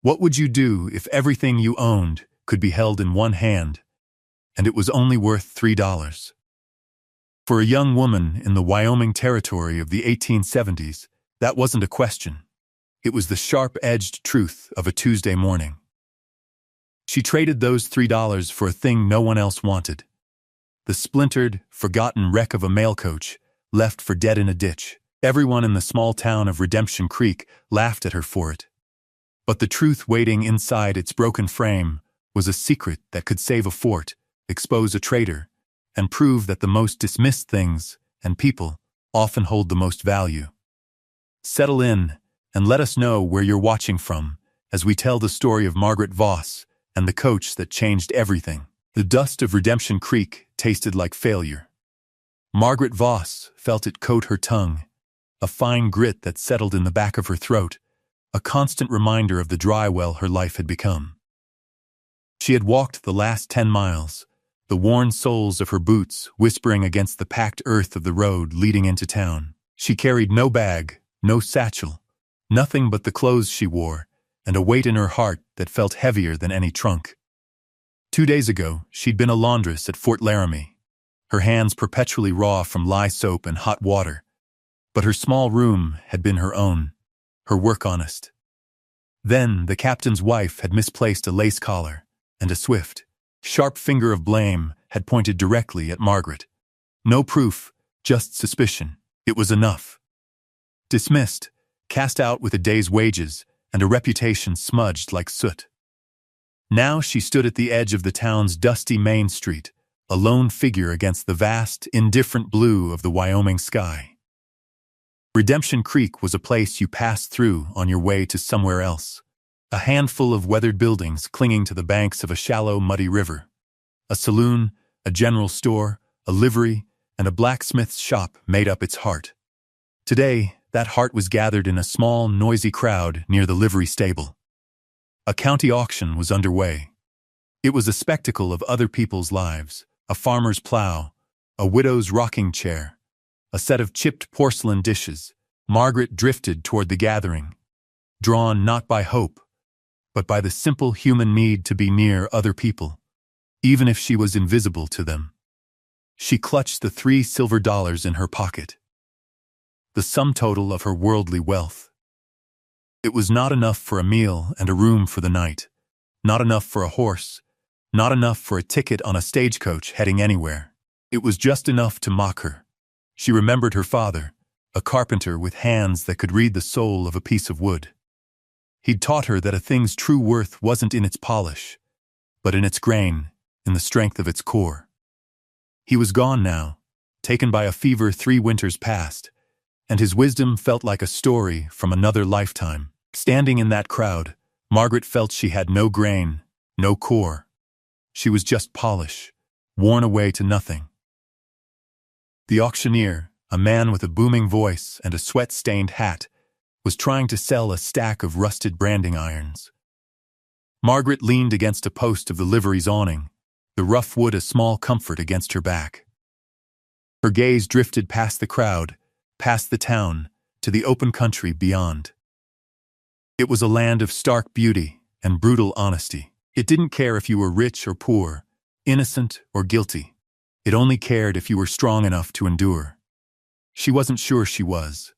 What would you do if everything you owned could be held in one hand, and it was only worth $3? For a young woman in the Wyoming Territory of the 1870s, that wasn't a question. It was the sharp-edged truth of a Tuesday morning. She traded those $3 for a thing no one else wanted. The splintered, forgotten wreck of a mail coach, left for dead in a ditch. Everyone in the small town of Redemption Creek laughed at her for it. But the truth waiting inside its broken frame was a secret that could save a fort, expose a traitor, and prove that the most dismissed things and people often hold the most value. Settle in and let us know where you're watching from as we tell the story of Margaret Voss and the coach that changed everything. The dust of Redemption Creek tasted like failure. Margaret Voss felt it coat her tongue, a fine grit that settled in the back of her throat, a constant reminder of the dry well her life had become. She had walked the last 10 miles, the worn soles of her boots whispering against the packed earth of the road leading into town. She carried no bag, no satchel, nothing but the clothes she wore, and a weight in her heart that felt heavier than any trunk. 2 days ago, she'd been a laundress at Fort Laramie, her hands perpetually raw from lye soap and hot water. But her small room had been her own, her work honest. Then the captain's wife had misplaced a lace collar, and a swift, sharp finger of blame had pointed directly at Margaret. No proof, just suspicion. It was enough. Dismissed, cast out with a day's wages, and a reputation smudged like soot. Now she stood at the edge of the town's dusty main street, a lone figure against the vast, indifferent blue of the Wyoming sky. Redemption Creek was a place you passed through on your way to somewhere else. A handful of weathered buildings clinging to the banks of a shallow, muddy river. A saloon, a general store, a livery, and a blacksmith's shop made up its heart. Today, that heart was gathered in a small, noisy crowd near the livery stable. A county auction was underway. It was a spectacle of other people's lives, a farmer's plow, a widow's rocking chair, a set of chipped porcelain dishes. Margaret drifted toward the gathering, drawn not by hope, but by the simple human need to be near other people, even if she was invisible to them. She clutched the $3 silver in her pocket, the sum total of her worldly wealth. It was not enough for a meal and a room for the night, not enough for a horse, not enough for a ticket on a stagecoach heading anywhere. It was just enough to mock her. She remembered her father, a carpenter with hands that could read the soul of a piece of wood. He'd taught her that a thing's true worth wasn't in its polish, but in its grain, in the strength of its core. He was gone now, taken by a fever 3 winters past, and his wisdom felt like a story from another lifetime. Standing in that crowd, Margaret felt she had no grain, no core. She was just polish, worn away to nothing. The auctioneer, a man with a booming voice and a sweat-stained hat, was trying to sell a stack of rusted branding irons. Margaret leaned against a post of the livery's awning, the rough wood a small comfort against her back. Her gaze drifted past the crowd, past the town, to the open country beyond. It was a land of stark beauty and brutal honesty. It didn't care if you were rich or poor, innocent or guilty. It only cared if you were strong enough to endure. She wasn't sure she was.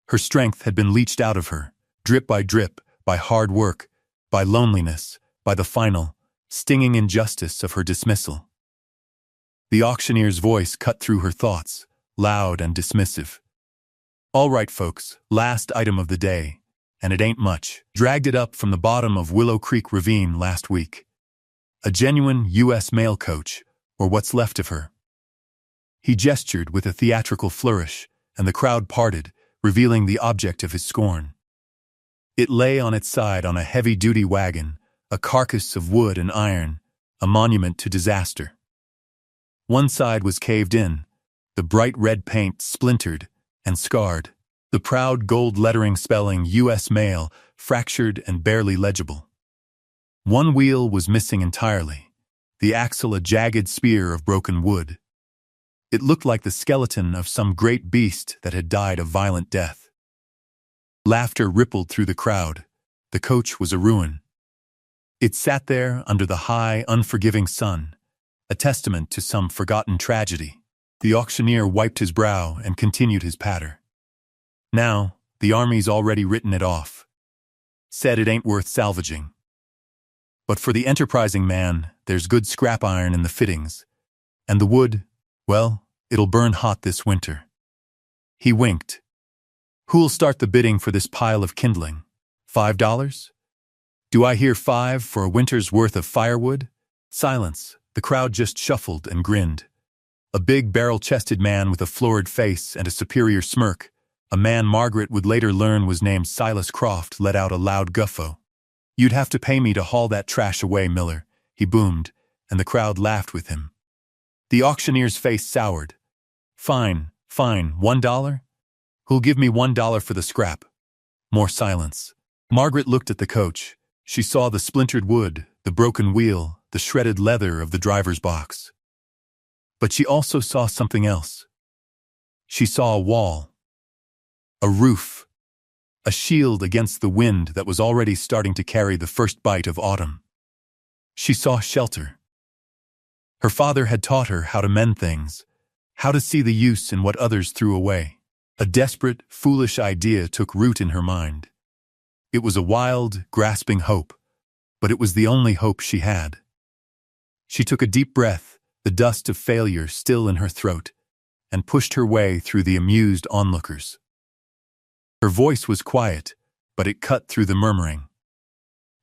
Her strength had been leached out of her, drip by hard work, by loneliness, by the final, stinging injustice of her dismissal. The auctioneer's voice cut through her thoughts, loud and dismissive. "All right, folks, last item of the day, and it ain't much. Dragged it up from the bottom of Willow Creek Ravine last week. A genuine U.S. mail coach, or what's left of her." He gestured with a theatrical flourish, and the crowd parted, revealing the object of his scorn. It lay on its side on a heavy-duty wagon, a carcass of wood and iron, a monument to disaster. One side was caved in, the bright red paint splintered and scarred, the proud gold lettering spelling U.S. Mail fractured and barely legible. One wheel was missing entirely, the axle a jagged spear of broken wood. It looked like the skeleton of some great beast that had died a violent death. Laughter rippled through the crowd. The coach was a ruin. It sat there under the high, unforgiving sun, a testament to some forgotten tragedy. The auctioneer wiped his brow and continued his patter. Now, the army's already written it off. Said it ain't worth salvaging. But for the enterprising man, there's good scrap iron in the fittings. And the wood, well, it'll burn hot this winter. He winked. Who'll start the bidding for this pile of kindling? $5? Do I hear 5 for a winter's worth of firewood? Silence. The crowd just shuffled and grinned. A big barrel-chested man with a florid face and a superior smirk, a man Margaret would later learn was named Silas Croft, let out a loud guffaw. You'd have to pay me to haul that trash away, Miller, he boomed, and the crowd laughed with him. The auctioneer's face soured. Fine, $1? Who'll give me $1 for the scrap? More silence. Margaret looked at the coach. She saw the splintered wood, the broken wheel, the shredded leather of the driver's box. But she also saw something else. She saw a wall, a roof, a shield against the wind that was already starting to carry the first bite of autumn. She saw shelter. Her father had taught her how to mend things, how to see the use in what others threw away. A desperate, foolish idea took root in her mind. It was a wild, grasping hope, but it was the only hope she had. She took a deep breath, the dust of failure still in her throat, and pushed her way through the amused onlookers. Her voice was quiet, but it cut through the murmuring.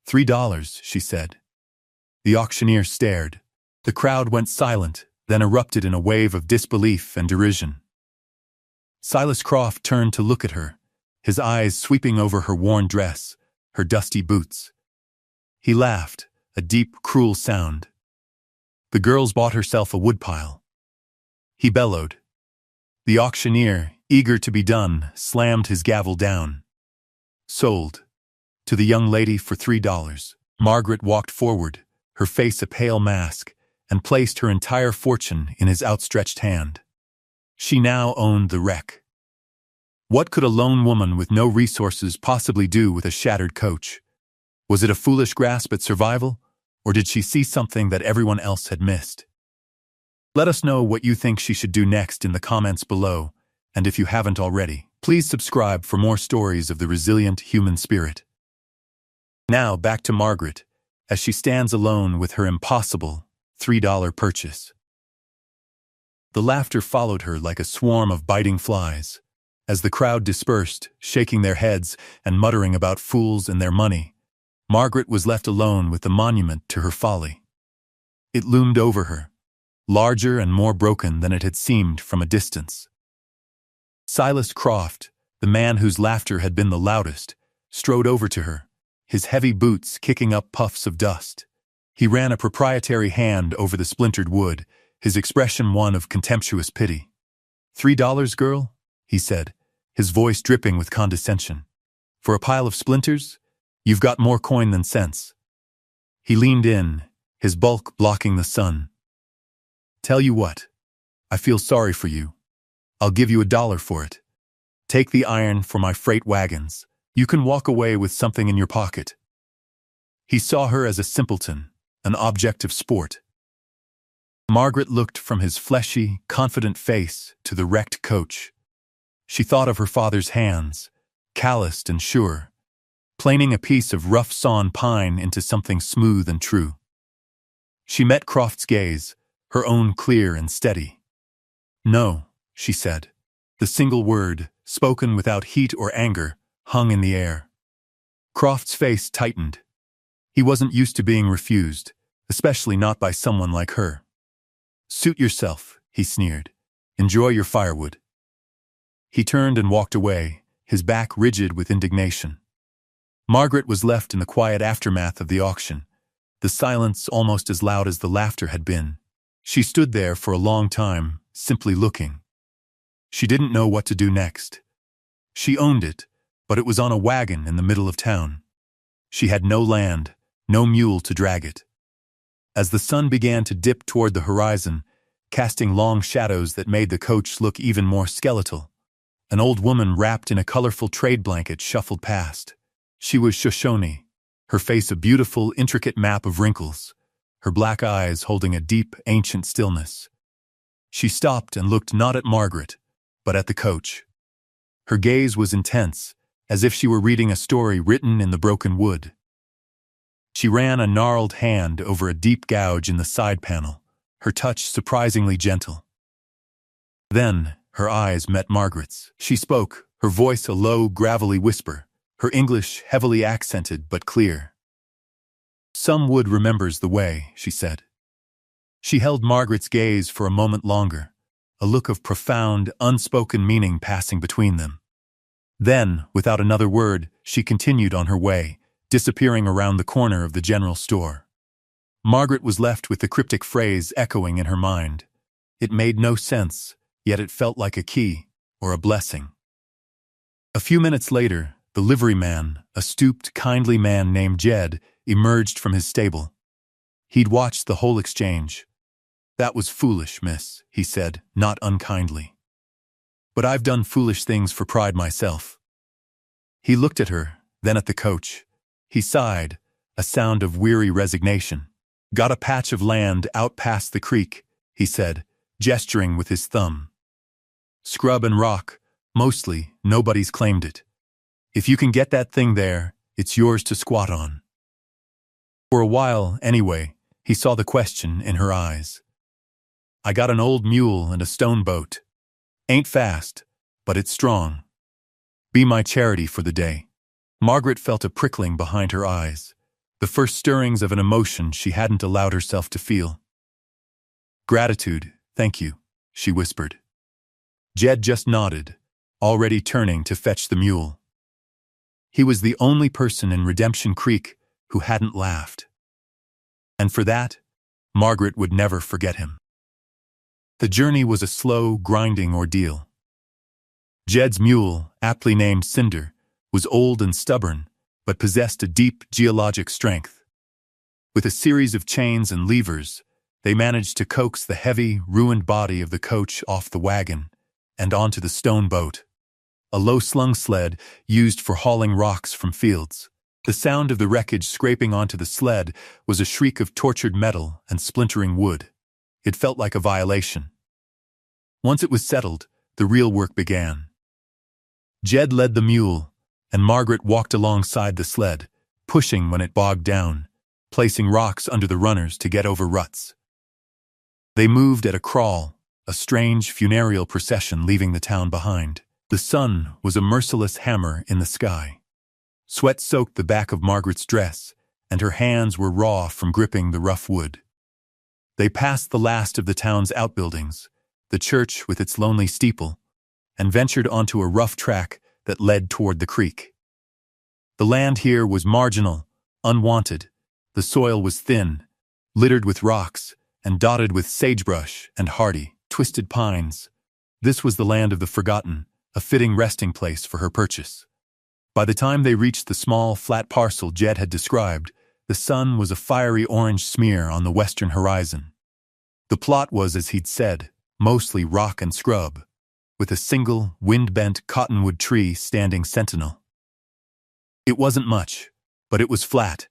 $3, she said. The auctioneer stared. The crowd went silent, then erupted in a wave of disbelief and derision. Silas Croft turned to look at her, his eyes sweeping over her worn dress, her dusty boots. He laughed, a deep, cruel sound. The girl's bought herself a woodpile. He bellowed. The auctioneer, eager to be done, slammed his gavel down. Sold. To the young lady for $3. Margaret walked forward, her face a pale mask, and placed her entire fortune in his outstretched hand. She now owned the wreck. What could a lone woman with no resources possibly do with a shattered coach? Was it a foolish grasp at survival, or did she see something that everyone else had missed? Let us know what you think she should do next in the comments below, and if you haven't already, please subscribe for more stories of the resilient human spirit. Now back to Margaret, as she stands alone with her impossible $3 purchase. The laughter followed her like a swarm of biting flies. As the crowd dispersed, shaking their heads and muttering about fools and their money, Margaret was left alone with the monument to her folly. It loomed over her, larger and more broken than it had seemed from a distance. Silas Croft, the man whose laughter had been the loudest, strode over to her, his heavy boots kicking up puffs of dust. He ran a proprietary hand over the splintered wood, his expression one of contemptuous pity. $3, girl? He said, his voice dripping with condescension. For a pile of splinters? You've got more coin than sense. He leaned in, his bulk blocking the sun. Tell you what, I feel sorry for you. I'll give you $1 for it. Take the iron for my freight wagons. You can walk away with something in your pocket. He saw her as a simpleton, an object of sport. Margaret looked from his fleshy, confident face to the wrecked coach. She thought of her father's hands, calloused and sure, planing a piece of rough-sawn pine into something smooth and true. She met Croft's gaze, her own clear and steady. No, she said. The single word, spoken without heat or anger, hung in the air. Croft's face tightened. He wasn't used to being refused, especially not by someone like her. Suit yourself, he sneered. Enjoy your firewood. He turned and walked away, his back rigid with indignation. Margaret was left in the quiet aftermath of the auction, the silence almost as loud as the laughter had been. She stood there for a long time, simply looking. She didn't know what to do next. She owned it, but it was on a wagon in the middle of town. She had no land, no mule to drag it. As the sun began to dip toward the horizon, casting long shadows that made the coach look even more skeletal, an old woman wrapped in a colorful trade blanket shuffled past. She was Shoshone, her face a beautiful, intricate map of wrinkles, her black eyes holding a deep, ancient stillness. She stopped and looked not at Margaret, but at the coach. Her gaze was intense, as if she were reading a story written in the broken wood. She ran a gnarled hand over a deep gouge in the side panel, her touch surprisingly gentle. Then, her eyes met Margaret's. She spoke, her voice a low, gravelly whisper, her English heavily accented but clear. "Some wood remembers the way," she said. She held Margaret's gaze for a moment longer, a look of profound, unspoken meaning passing between them. Then, without another word, she continued on her way, disappearing around the corner of the general store. Margaret was left with the cryptic phrase echoing in her mind. It made no sense, yet it felt like a key, or a blessing. A few minutes later, the liveryman, a stooped, kindly man named Jed, emerged from his stable. He'd watched the whole exchange. "That was foolish, miss," he said, not unkindly. "But I've done foolish things for pride myself." He looked at her, then at the coach. He sighed, a sound of weary resignation. "Got a patch of land out past the creek," he said, gesturing with his thumb. "Scrub and rock, mostly, nobody's claimed it. If you can get that thing there, it's yours to squat on." For a while, anyway, he saw the question in her eyes. "I got an old mule and a stone boat. Ain't fast, but it's strong. Be my charity for the day." Margaret felt a prickling behind her eyes, the first stirrings of an emotion she hadn't allowed herself to feel. "Gratitude, thank you," she whispered. Jed just nodded, already turning to fetch the mule. He was the only person in Redemption Creek who hadn't laughed. And for that, Margaret would never forget him. The journey was a slow, grinding ordeal. Jed's mule, aptly named Cinder, was old and stubborn, but possessed a deep geologic strength. With a series of chains and levers, they managed to coax the heavy, ruined body of the coach off the wagon and onto the stone boat, a low-slung sled used for hauling rocks from fields. The sound of the wreckage scraping onto the sled was a shriek of tortured metal and splintering wood. It felt like a violation. Once it was settled, the real work began. Jed led the mule, and Margaret walked alongside the sled, pushing when it bogged down, placing rocks under the runners to get over ruts. They moved at a crawl, a strange funereal procession leaving the town behind. The sun was a merciless hammer in the sky. Sweat soaked the back of Margaret's dress, and her hands were raw from gripping the rough wood. They passed the last of the town's outbuildings, the church with its lonely steeple, and ventured onto a rough track that led toward the creek. The land here was marginal, unwanted. The soil was thin, littered with rocks, and dotted with sagebrush and hardy, twisted pines. This was the land of the forgotten, a fitting resting place for her purchase. By the time they reached the small, flat parcel Jed had described, the sun was a fiery orange smear on the western horizon. The plot was, as he'd said, mostly rock and scrub, with a single, wind-bent cottonwood tree standing sentinel. It wasn't much, but it was flat,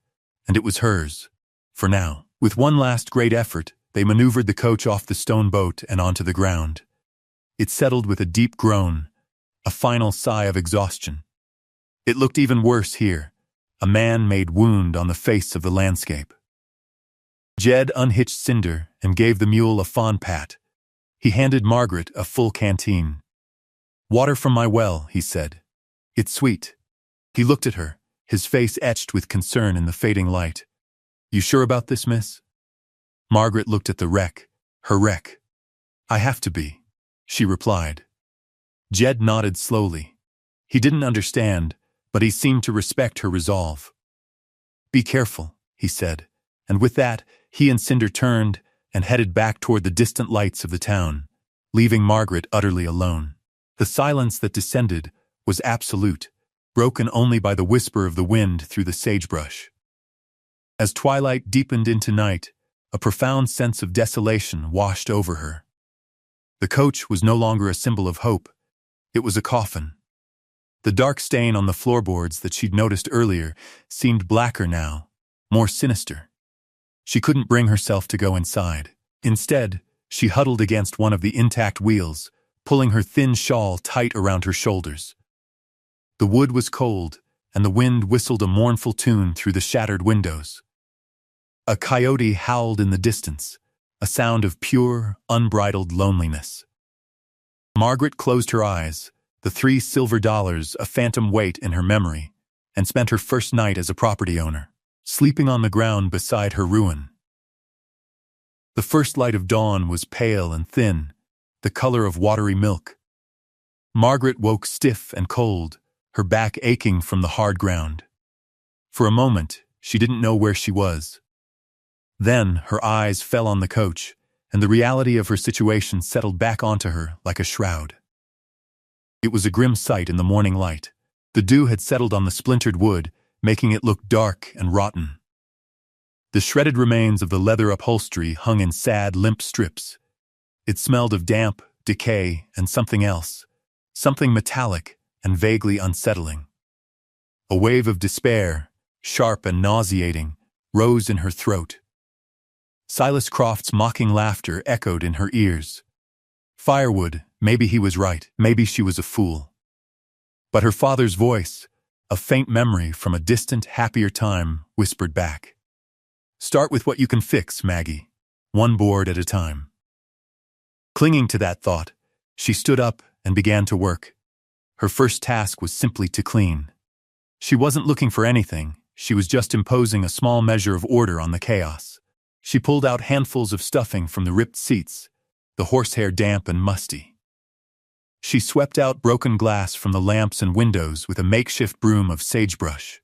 and it was hers, for now. With one last great effort, they maneuvered the coach off the stone boat and onto the ground. It settled with a deep groan, a final sigh of exhaustion. It looked even worse here, a man-made wound on the face of the landscape. Jed unhitched Cinder and gave the mule a fond pat. He handed Margaret a full canteen. "Water from my well," he said. "It's sweet." He looked at her, his face etched with concern in the fading light. "You sure about this, miss?" Margaret looked at the wreck, her wreck. "I have to be," she replied. Jed nodded slowly. He didn't understand, but he seemed to respect her resolve. "Be careful," he said, and with that, he and Cinder turned and headed back toward the distant lights of the town, leaving Margaret utterly alone. The silence that descended was absolute, broken only by the whisper of the wind through the sagebrush. As twilight deepened into night, a profound sense of desolation washed over her. The coach was no longer a symbol of hope. It was a coffin. The dark stain on the floorboards that she'd noticed earlier seemed blacker now, more sinister. She couldn't bring herself to go inside. Instead, she huddled against one of the intact wheels, pulling her thin shawl tight around her shoulders. The wood was cold, and the wind whistled a mournful tune through the shattered windows. A coyote howled in the distance, a sound of pure, unbridled loneliness. Margaret closed her eyes, the $3 silver a phantom weight in her memory, and spent her first night as a property owner, sleeping on the ground beside her ruin. The first light of dawn was pale and thin, the color of watery milk. Margaret woke stiff and cold, her back aching from the hard ground. For a moment, she didn't know where she was. Then her eyes fell on the coach, and the reality of her situation settled back onto her like a shroud. It was a grim sight in the morning light. The dew had settled on the splintered wood, making it look dark and rotten. The shredded remains of the leather upholstery hung in sad, limp strips. It smelled of damp, decay, and something else, something metallic and vaguely unsettling. A wave of despair, sharp and nauseating, rose in her throat. Silas Croft's mocking laughter echoed in her ears. Firewood, maybe he was right, maybe she was a fool. But her father's voice, a faint memory from a distant, happier time, whispered back. Start with what you can fix, Maggie, one board at a time. Clinging to that thought, she stood up and began to work. Her first task was simply to clean. She wasn't looking for anything, she was just imposing a small measure of order on the chaos. She pulled out handfuls of stuffing from the ripped seats, the horsehair damp and musty. She swept out broken glass from the lamps and windows with a makeshift broom of sagebrush.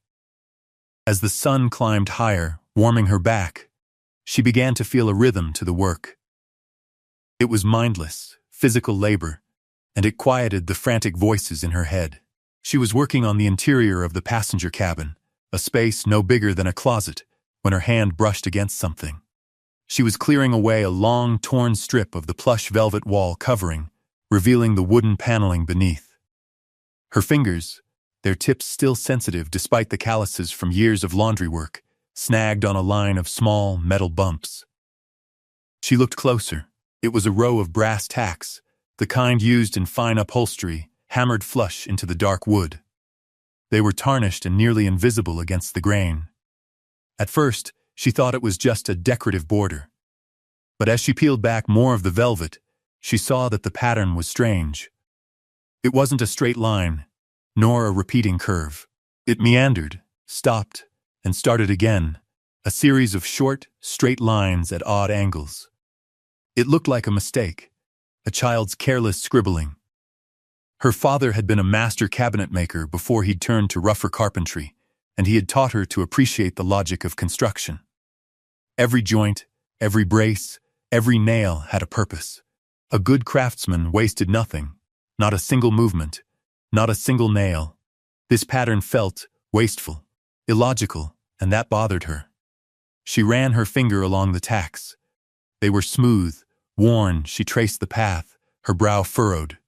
As the sun climbed higher, warming her back, she began to feel a rhythm to the work. It was mindless, physical labor, and it quieted the frantic voices in her head. She was working on the interior of the passenger cabin, a space no bigger than a closet, when her hand brushed against something. She was clearing away a long, torn strip of the plush velvet wall covering, revealing the wooden paneling beneath. Her fingers, their tips still sensitive despite the calluses from years of laundry work, snagged on a line of small, metal bumps. She looked closer. It was a row of brass tacks, the kind used in fine upholstery, hammered flush into the dark wood. They were tarnished and nearly invisible against the grain. At first, she thought it was just a decorative border. But as she peeled back more of the velvet, she saw that the pattern was strange. It wasn't a straight line, nor a repeating curve. It meandered, stopped, and started again, a series of short, straight lines at odd angles. It looked like a mistake, a child's careless scribbling. Her father had been a master cabinet maker before he'd turned to rougher carpentry, and he had taught her to appreciate the logic of construction. Every joint, every brace, every nail had a purpose. A good craftsman wasted nothing, not a single movement, not a single nail. This pattern felt wasteful, illogical, and that bothered her. She ran her finger along the tacks. They were smooth, worn. She traced the path, her brow furrowed.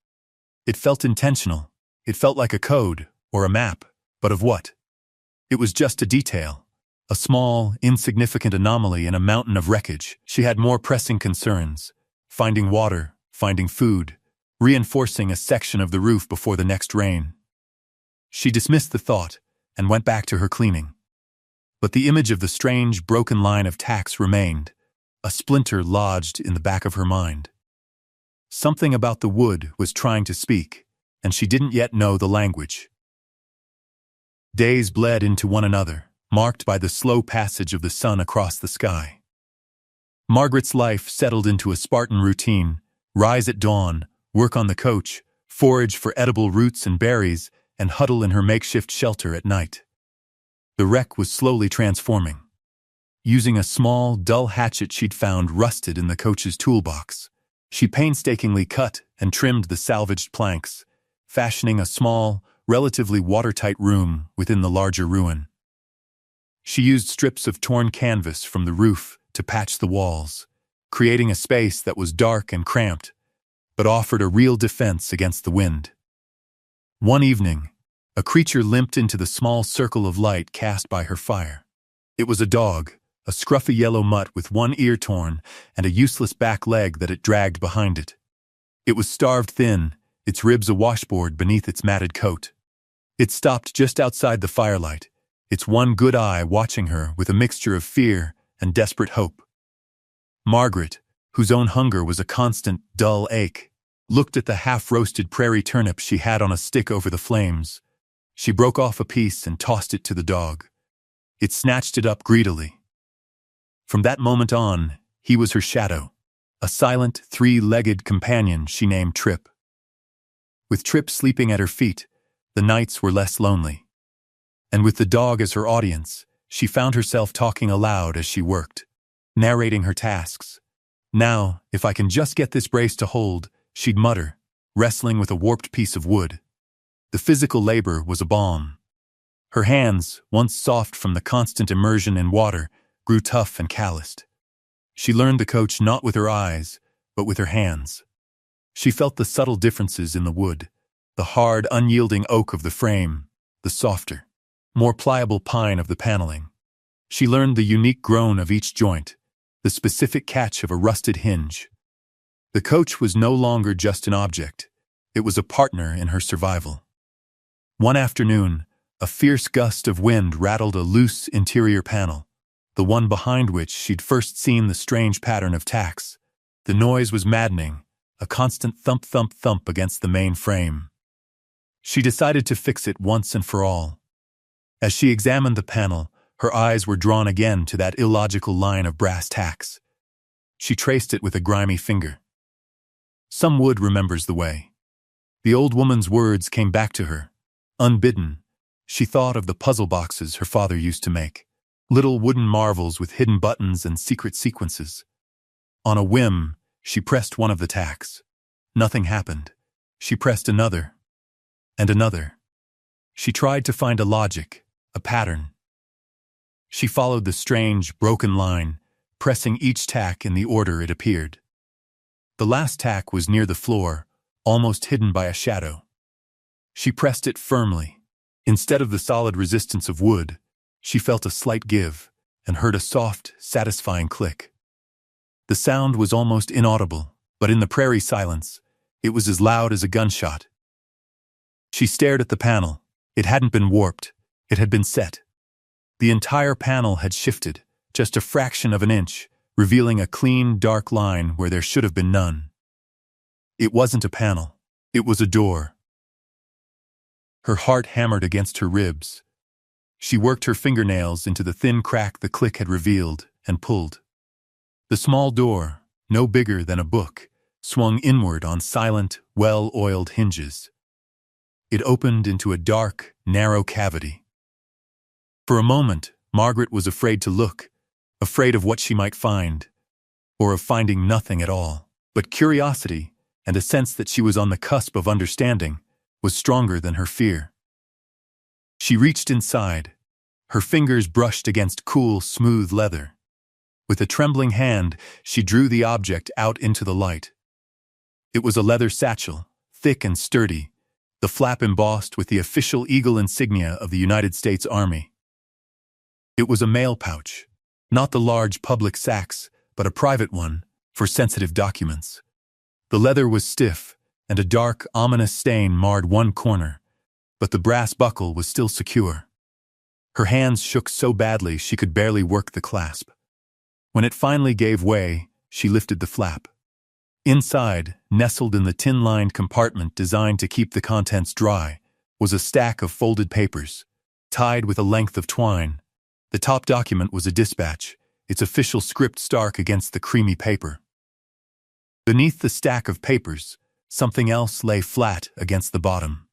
It felt intentional. It felt like a code, or a map, but of what? It was just a detail, a small, insignificant anomaly in a mountain of wreckage. She had more pressing concerns, finding water, finding food, reinforcing a section of the roof before the next rain. She dismissed the thought and went back to her cleaning. But the image of the strange, broken line of tacks remained, a splinter lodged in the back of her mind. Something about the wood was trying to speak, and she didn't yet know the language. Days bled into one another, marked by the slow passage of the sun across the sky. Margaret's life settled into a Spartan routine: rise at dawn, work on the coach, forage for edible roots and berries, and huddle in her makeshift shelter at night. The wreck was slowly transforming. Using a small, dull hatchet she'd found rusted in the coach's toolbox, she painstakingly cut and trimmed the salvaged planks, fashioning a small, relatively watertight room within the larger ruin. She used strips of torn canvas from the roof to patch the walls, creating a space that was dark and cramped, but offered a real defense against the wind. One evening, A creature limped into the small circle of light cast by her fire. It was a dog, a scruffy yellow mutt with one ear torn and a useless back leg that it dragged behind it. It was starved thin, its ribs a washboard beneath its matted coat. It stopped just outside the firelight, its one good eye watching her with a mixture of fear and desperate hope. Margaret, whose own hunger was a constant, dull ache, looked at the half-roasted prairie turnip she had on a stick over the flames. She broke off a piece and tossed it to the dog. It snatched it up greedily. From that moment on, he was her shadow, a silent, three-legged companion she named Trip. With Trip sleeping at her feet, the nights were less lonely. And with the dog as her audience, she found herself talking aloud as she worked, narrating her tasks. "Now, if I can just get this brace to hold," she'd mutter, wrestling with a warped piece of wood. The physical labor was a balm. Her hands, once soft from the constant immersion in water, grew tough and calloused. She learned the coach not with her eyes, but with her hands. She felt the subtle differences in the wood, the hard, unyielding oak of the frame, the softer, more pliable pine of the paneling. She learned the unique groan of each joint, the specific catch of a rusted hinge. The coach was no longer just an object, it was a partner in her survival. One afternoon, a fierce gust of wind rattled a loose interior panel, the one behind which she'd first seen the strange pattern of tacks. The noise was maddening, a constant thump-thump-thump against the main frame. She decided to fix it once and for all. As she examined the panel, her eyes were drawn again to that illogical line of brass tacks. She traced it with a grimy finger. Some wood remembers the way. The old woman's words came back to her. Unbidden, she thought of the puzzle boxes her father used to make, little wooden marvels with hidden buttons and secret sequences. On a whim, she pressed one of the tacks. Nothing happened. She pressed another, and another. She tried to find a logic, a pattern. She followed the strange, broken line, pressing each tack in the order it appeared. The last tack was near the floor, almost hidden by a shadow. She pressed it firmly. Instead of the solid resistance of wood, she felt a slight give and heard a soft, satisfying click. The sound was almost inaudible, but in the prairie silence, it was as loud as a gunshot. She stared at the panel. It hadn't been warped. It had been set. The entire panel had shifted, just a fraction of an inch, revealing a clean, dark line where there should have been none. It wasn't a panel. It was a door. Her heart hammered against her ribs. She worked her fingernails into the thin crack the click had revealed and pulled. The small door, no bigger than a book, swung inward on silent, well-oiled hinges. It opened into a dark, narrow cavity. For a moment, Margaret was afraid to look, afraid of what she might find, or of finding nothing at all. But curiosity, and a sense that she was on the cusp of understanding, was stronger than her fear. She reached inside. Her fingers brushed against cool, smooth leather. With a trembling hand, she drew the object out into the light. It was a leather satchel, thick and sturdy, the flap embossed with the official eagle insignia of the United States Army. It was a mail pouch, not the large public sacks, but a private one, for sensitive documents. The leather was stiff, and a dark, ominous stain marred one corner, but the brass buckle was still secure. Her hands shook so badly she could barely work the clasp. When it finally gave way, she lifted the flap. Inside, nestled in the tin-lined compartment designed to keep the contents dry, was a stack of folded papers, tied with a length of twine. The top document was a dispatch, its official script stark against the creamy paper. Beneath the stack of papers, something else lay flat against the bottom.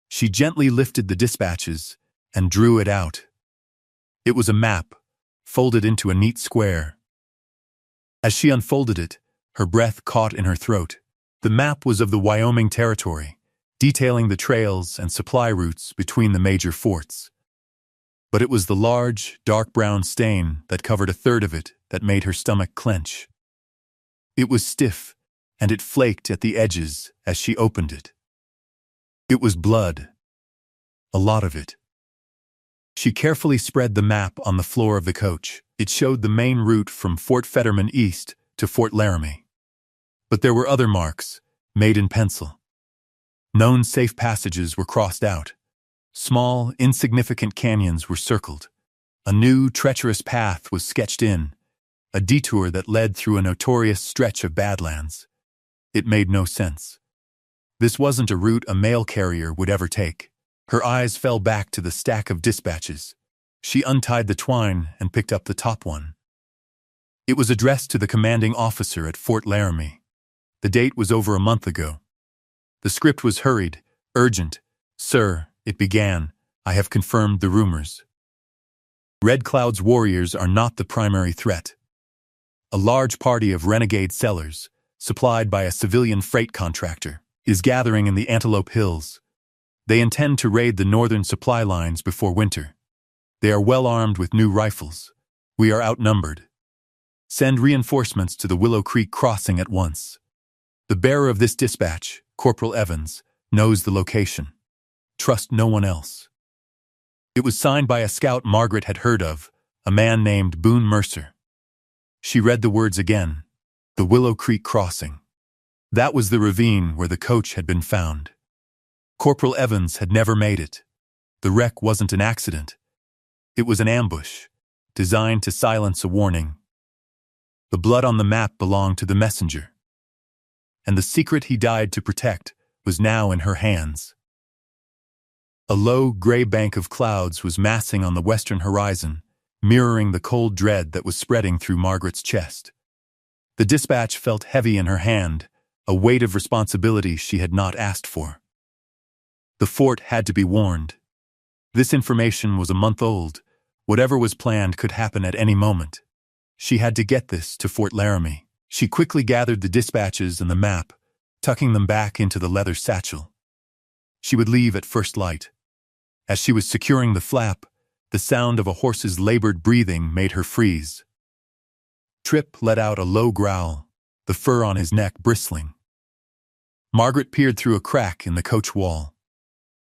She gently lifted the dispatches and drew it out. It was a map, folded into a neat square. As she unfolded it, her breath caught in her throat. The map was of the Wyoming Territory, detailing the trails and supply routes between the major forts. But it was the large, dark brown stain that covered a third of it that made her stomach clench. It was stiff, and it flaked at the edges as she opened it. It was blood. a lot of it. She carefully spread the map on the floor of the coach. It showed the main route from Fort Fetterman east to Fort Laramie. But there were other marks, made in pencil. Known safe passages were crossed out. Small, insignificant canyons were circled. A new, treacherous path was sketched in, a detour that led through a notorious stretch of badlands. It made no sense. This wasn't a route a mail carrier would ever take. Her eyes fell back to the stack of dispatches. She untied the twine and picked up the top one. It was addressed to the commanding officer at Fort Laramie. The date was over a month ago. The script was hurried, urgent. "Sir," it began, "I have confirmed the rumors. Red Cloud's warriors are not the primary threat. A large party of renegade sellers, supplied by a civilian freight contractor, is gathering in the Antelope Hills. They intend to raid the northern supply lines before winter. They are well armed with new rifles. We are outnumbered. Send reinforcements to the Willow Creek crossing at once. The bearer of this dispatch, Corporal Evans, knows the location. Trust no one else." It was signed by a scout Margaret had heard of, a man named Boone Mercer. She read the words again. The Willow Creek crossing. That was the ravine where the coach had been found. Corporal Evans had never made it. The wreck wasn't an accident. It was an ambush, designed to silence a warning. The blood on the map belonged to the messenger. And the secret he died to protect was now in her hands. A low, gray bank of clouds was massing on the western horizon, mirroring the cold dread that was spreading through Margaret's chest. The dispatch felt heavy in her hand, a weight of responsibility she had not asked for. The fort had to be warned. This information was a month old. Whatever was planned could happen at any moment. She had to get this to Fort Laramie. She quickly gathered the dispatches and the map, tucking them back into the leather satchel. She would leave at first light. As she was securing the flap, the sound of a horse's labored breathing made her freeze. Tripp let out a low growl, the fur on his neck bristling. Margaret peered through a crack in the coach wall.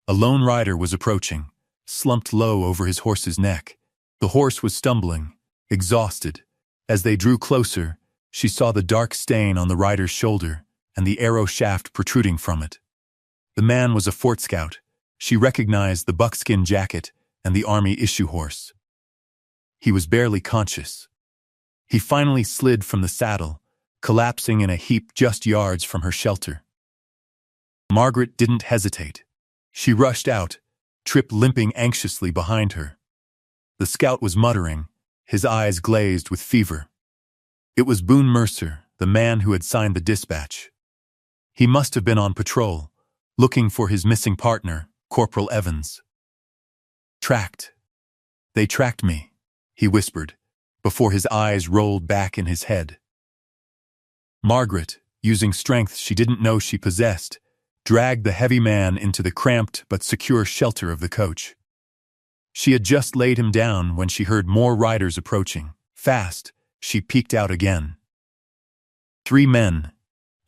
A lone rider was approaching, slumped low over his horse's neck. The horse was stumbling, exhausted. As they drew closer, she saw the dark stain on the rider's shoulder and the arrow shaft protruding from it. The man was a fort scout. She recognized the buckskin jacket and the army issue horse. He was barely conscious. He finally slid from the saddle, collapsing in a heap just yards from her shelter. Margaret didn't hesitate. She rushed out, Tripp limping anxiously behind her. The scout was muttering, his eyes glazed with fever. It was Boone Mercer, the man who had signed the dispatch. He must have been on patrol, looking for his missing partner, Corporal Evans. "Tracked. They tracked me," he whispered, before his eyes rolled back in his head. Margaret, using strength she didn't know she possessed, dragged the heavy man into the cramped but secure shelter of the coach. She had just laid him down when she heard more riders approaching. Fast, she peeked out again. 3 men,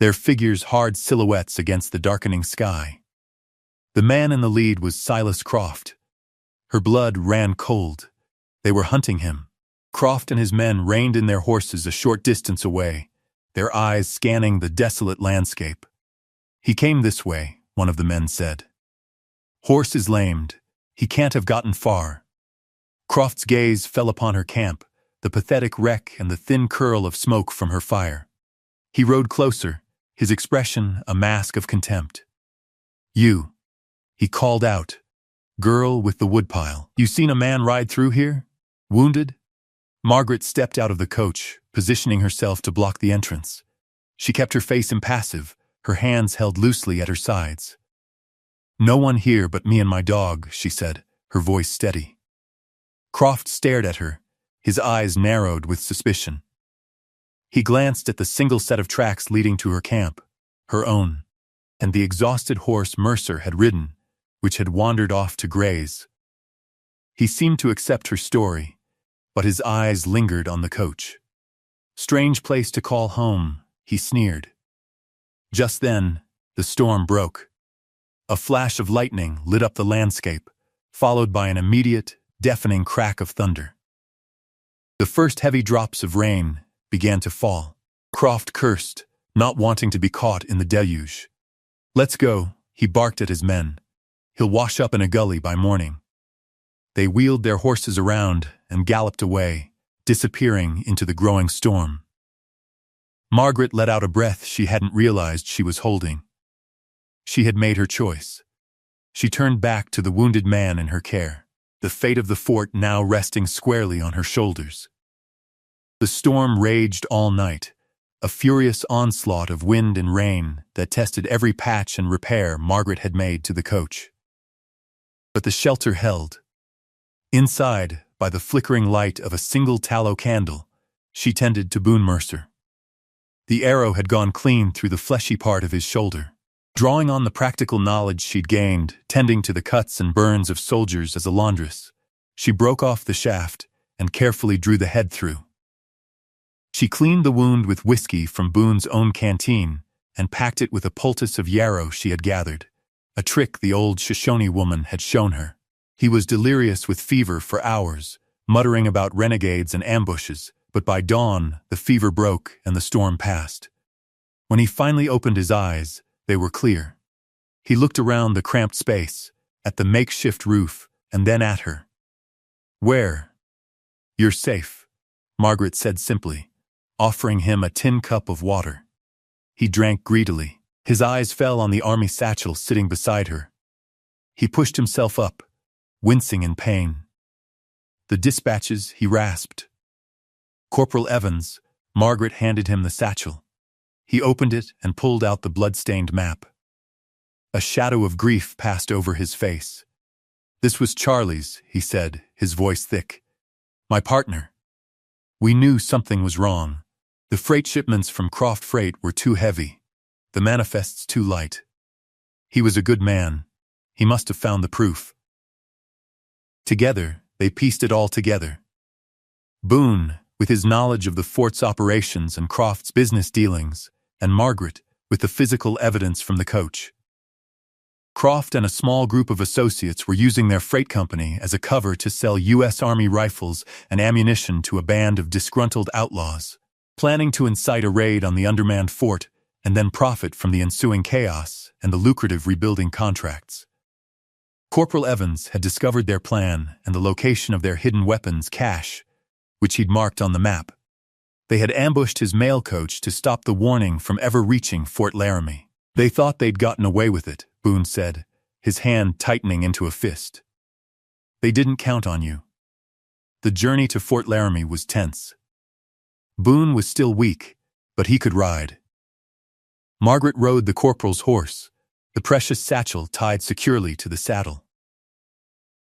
their figures hard silhouettes against the darkening sky. The man in the lead was Silas Croft. Her blood ran cold. They were hunting him. Croft and his men reined in their horses a short distance away, their eyes scanning the desolate landscape. "He came this way," one of the men said. "Horse is lamed. He can't have gotten far." Croft's gaze fell upon her camp, the pathetic wreck and the thin curl of smoke from her fire. He rode closer, his expression a mask of contempt. "You," he called out. "Girl with the woodpile. You seen a man ride through here? Wounded?" Margaret stepped out of the coach, positioning herself to block the entrance. She kept her face impassive, her hands held loosely at her sides. "No one here but me and my dog," she said, her voice steady. Croft stared at her, his eyes narrowed with suspicion. He glanced at the single set of tracks leading to her camp, her own, and the exhausted horse Mercer had ridden, which had wandered off to graze. He seemed to accept her story, but his eyes lingered on the coach. "Strange place to call home," he sneered. Just then, the storm broke. A flash of lightning lit up the landscape, followed by an immediate, deafening crack of thunder. The first heavy drops of rain began to fall. Croft cursed, not wanting to be caught in the deluge. "Let's go," he barked at his men. "He'll wash up in a gully by morning." They wheeled their horses around and galloped away, disappearing into the growing storm. Margaret let out a breath she hadn't realized she was holding. She had made her choice. She turned back to the wounded man in her care, the fate of the fort now resting squarely on her shoulders. The storm raged all night, a furious onslaught of wind and rain that tested every patch and repair Margaret had made to the coach. But the shelter held. Inside, by the flickering light of a single tallow candle, she tended to Boone Mercer. The arrow had gone clean through the fleshy part of his shoulder. Drawing on the practical knowledge she'd gained, tending to the cuts and burns of soldiers as a laundress, she broke off the shaft and carefully drew the head through. She cleaned the wound with whiskey from Boone's own canteen and packed it with a poultice of yarrow she had gathered, a trick the old Shoshone woman had shown her. He was delirious with fever for hours, muttering about renegades and ambushes, but by dawn the fever broke and the storm passed. When he finally opened his eyes, they were clear. He looked around the cramped space, at the makeshift roof, and then at her. "Where?" "You're safe," Margaret said simply, offering him a tin cup of water. He drank greedily. His eyes fell on the army satchel sitting beside her. He pushed himself up, wincing in pain. "The dispatches," he rasped. "Corporal Evans," Margaret handed him the satchel. He opened it and pulled out the blood-stained map. A shadow of grief passed over his face. "This was Charlie's," he said, his voice thick. "My partner. We knew something was wrong. The freight shipments from Croft Freight were too heavy, the manifests too light. He was a good man. He must have found the proof." Together, they pieced it all together. Boone, with his knowledge of the fort's operations and Croft's business dealings, and Margaret, with the physical evidence from the coach. Croft and a small group of associates were using their freight company as a cover to sell U.S. Army rifles and ammunition to a band of disgruntled outlaws, planning to incite a raid on the undermanned fort and then profit from the ensuing chaos and the lucrative rebuilding contracts. Corporal Evans had discovered their plan and the location of their hidden weapons cache, which he'd marked on the map. They had ambushed his mail coach to stop the warning from ever reaching Fort Laramie. "They thought they'd gotten away with it," Boone said, his hand tightening into a fist. "They didn't count on you." The journey to Fort Laramie was tense. Boone was still weak, but he could ride. Margaret rode the corporal's horse, the precious satchel tied securely to the saddle.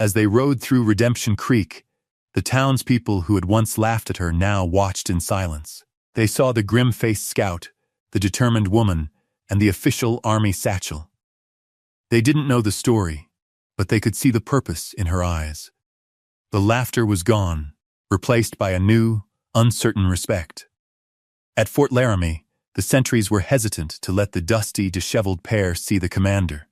As they rode through Redemption Creek, the townspeople who had once laughed at her now watched in silence. They saw the grim-faced scout, the determined woman, and the official army satchel. They didn't know the story, but they could see the purpose in her eyes. The laughter was gone, replaced by a new, uncertain respect. At Fort Laramie, the sentries were hesitant to let the dusty, disheveled pair see the commander.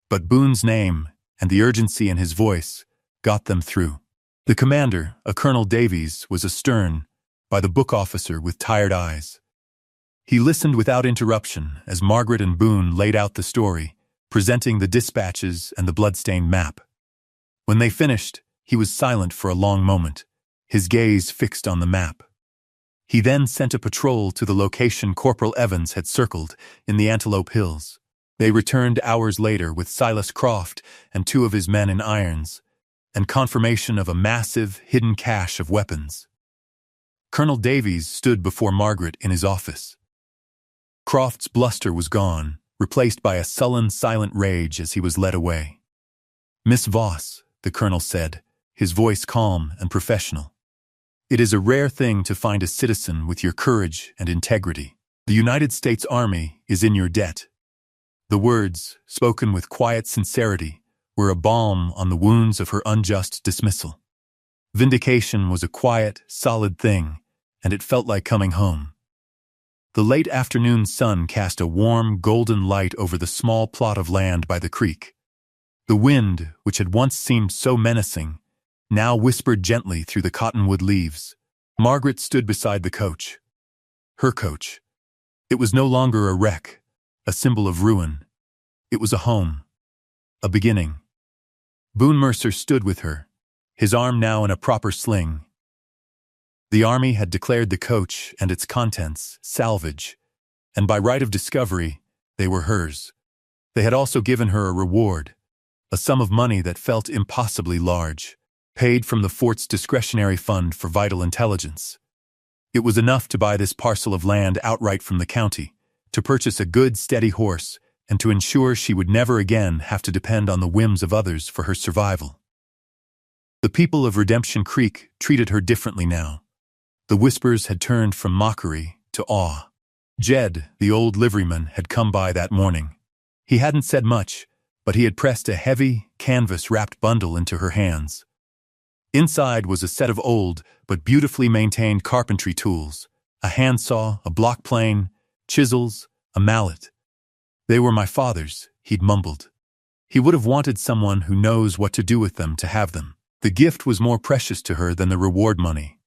But Boone's name and the urgency in his voice got them through. The commander, a Colonel Davies, was a stern, by-the-book officer with tired eyes. He listened without interruption as Margaret and Boone laid out the story, presenting the dispatches and the blood-stained map. When they finished, he was silent for a long moment, his gaze fixed on the map. He then sent a patrol to the location Corporal Evans had circled in the Antelope Hills. They returned hours later with Silas Croft and 2 of his men in irons, and confirmation of a massive, hidden cache of weapons. Colonel Davies stood before Margaret in his office. Croft's bluster was gone, replaced by a sullen, silent rage as he was led away. "Miss Voss," the colonel said, his voice calm and professional. "It is a rare thing to find a citizen with your courage and integrity. The United States Army is in your debt." The words, spoken with quiet sincerity, were a balm on the wounds of her unjust dismissal. Vindication was a quiet, solid thing, and it felt like coming home. The late afternoon sun cast a warm, golden light over the small plot of land by the creek. The wind, which had once seemed so menacing, now whispered gently through the cottonwood leaves. Margaret stood beside the coach. Her coach. It was no longer a wreck, a symbol of ruin. It was a home. A beginning. Boone Mercer stood with her, his arm now in a proper sling. The army had declared the coach and its contents salvage, and by right of discovery, they were hers. They had also given her a reward, a sum of money that felt impossibly large, paid from the fort's discretionary fund for vital intelligence. It was enough to buy this parcel of land outright from the county, to purchase a good, steady horse, and to ensure she would never again have to depend on the whims of others for her survival. The people of Redemption Creek treated her differently now. The whispers had turned from mockery to awe. Jed, the old liveryman, had come by that morning. He hadn't said much, but he had pressed a heavy, canvas-wrapped bundle into her hands. Inside was a set of old, but beautifully maintained carpentry tools, a handsaw, a block plane, chisels, a mallet. They were my father's, he'd mumbled. He would have wanted someone who knows what to do with them to have them. The gift was more precious to her than the reward money.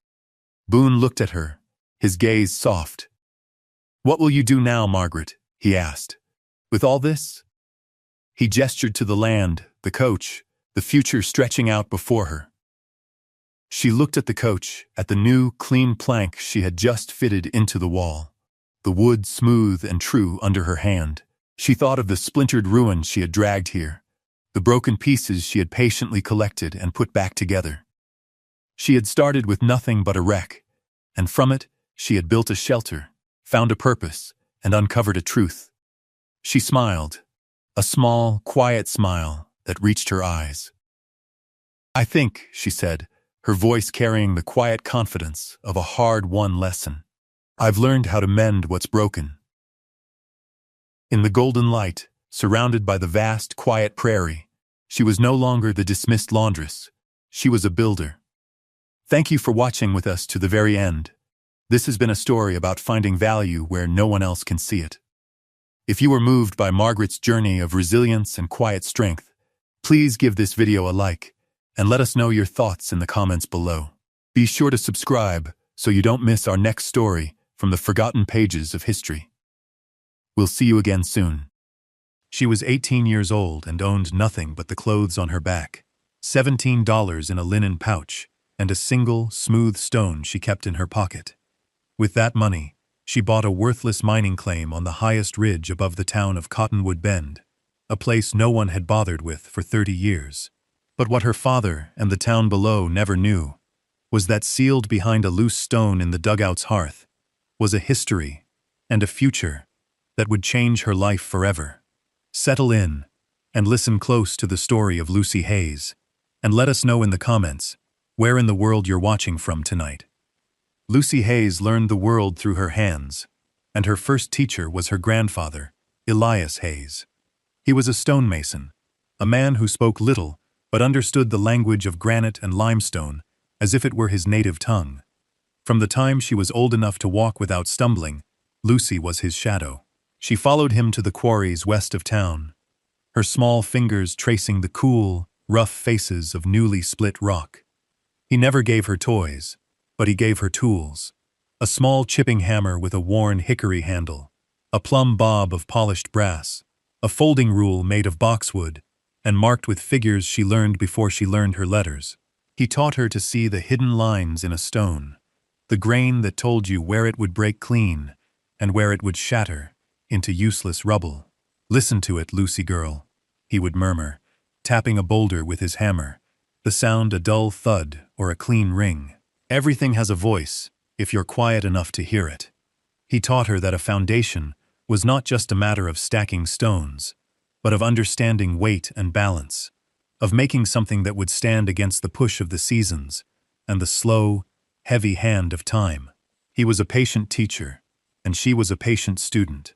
Boone looked at her, his gaze soft. "What will you do now, Margaret?" he asked. "With all this?" He gestured to the land, the coach, the future stretching out before her. She looked at the coach, at the new, clean plank she had just fitted into the wall, the wood smooth and true under her hand. She thought of the splintered ruins she had dragged here, the broken pieces she had patiently collected and put back together. She had started with nothing but a wreck, and from it she had built a shelter, found a purpose, and uncovered a truth. She smiled, a small, quiet smile that reached her eyes. "I think," she said, her voice carrying the quiet confidence of a hard-won lesson, "I've learned how to mend what's broken." In the golden light, surrounded by the vast, quiet prairie, she was no longer the dismissed laundress. She was a builder. Thank you for watching with us to the very end. This has been a story about finding value where no one else can see it. If you were moved by Margaret's journey of resilience and quiet strength, please give this video a like and let us know your thoughts in the comments below. Be sure to subscribe so you don't miss our next story from the forgotten pages of history. We'll see you again soon. She was 18 years old and owned nothing but the clothes on her back, $17 in a linen pouch, and a single, smooth stone she kept in her pocket. With that money, she bought a worthless mining claim on the highest ridge above the town of Cottonwood Bend, a place no one had bothered with for 30 years. But what her father and the town below never knew was that sealed behind a loose stone in the dugout's hearth was a history and a future that would change her life forever. Settle in and listen close to the story of Lucy Hayes, and let us know in the comments where in the world you're watching from tonight. Lucy Hayes learned the world through her hands, and her first teacher was her grandfather, Elias Hayes. He was a stonemason, a man who spoke little but understood the language of granite and limestone as if it were his native tongue. From the time she was old enough to walk without stumbling, Lucy was his shadow. She followed him to the quarries west of town, her small fingers tracing the cool, rough faces of newly split rock. He never gave her toys, but he gave her tools. A small chipping hammer with a worn hickory handle, a plumb bob of polished brass, a folding rule made of boxwood, and marked with figures she learned before she learned her letters. He taught her to see the hidden lines in a stone, the grain that told you where it would break clean and where it would shatter into useless rubble. "Listen to it, Lucy girl," he would murmur, tapping a boulder with his hammer, the sound a dull thud or a clean ring. "Everything has a voice, if you're quiet enough to hear it." He taught her that a foundation was not just a matter of stacking stones, but of understanding weight and balance, of making something that would stand against the push of the seasons and the slow, heavy hand of time. He was a patient teacher, and she was a patient student.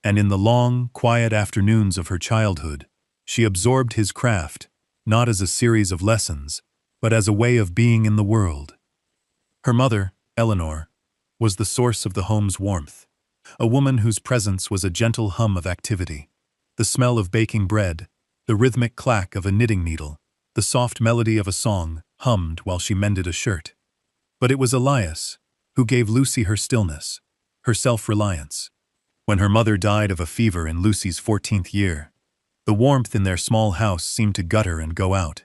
And in the long, quiet afternoons of her childhood, she absorbed his craft, not as a series of lessons, but as a way of being in the world. Her mother, Eleanor, was the source of the home's warmth, a woman whose presence was a gentle hum of activity, the smell of baking bread, the rhythmic clack of a knitting needle, the soft melody of a song hummed while she mended a shirt. But it was Elias who gave Lucy her stillness, her self-reliance. When her mother died of a fever in Lucy's 14th year, the warmth in their small house seemed to gutter and go out,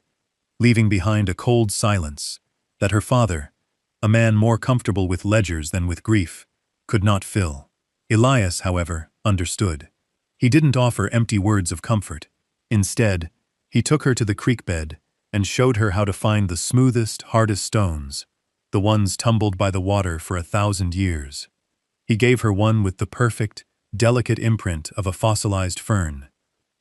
leaving behind a cold silence that her father, a man more comfortable with ledgers than with grief, could not fill. Elias, however, understood. He didn't offer empty words of comfort. Instead, he took her to the creek bed and showed her how to find the smoothest, hardest stones, the ones tumbled by the water for 1,000 years. He gave her one with the perfect, delicate imprint of a fossilized fern,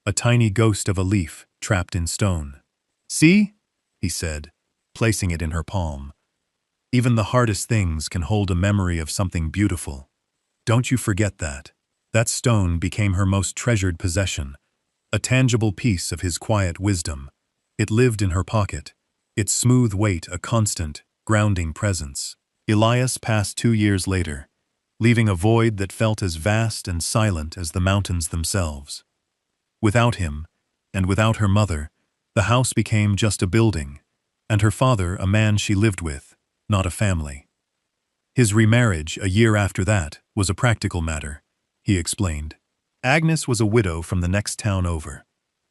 a tiny ghost of a leaf trapped in stone. "See?" he said, placing it in her palm. "Even the hardest things can hold a memory of something beautiful. Don't you forget that." That stone became her most treasured possession, a tangible piece of his quiet wisdom. It lived in her pocket, its smooth weight a constant, grounding presence. Elias passed 2 years later, leaving a void that felt as vast and silent as the mountains themselves. Without him, and without her mother, the house became just a building, and her father a man she lived with, not a family. His remarriage a year after that was a practical matter, he explained. Agnes was a widow from the next town over,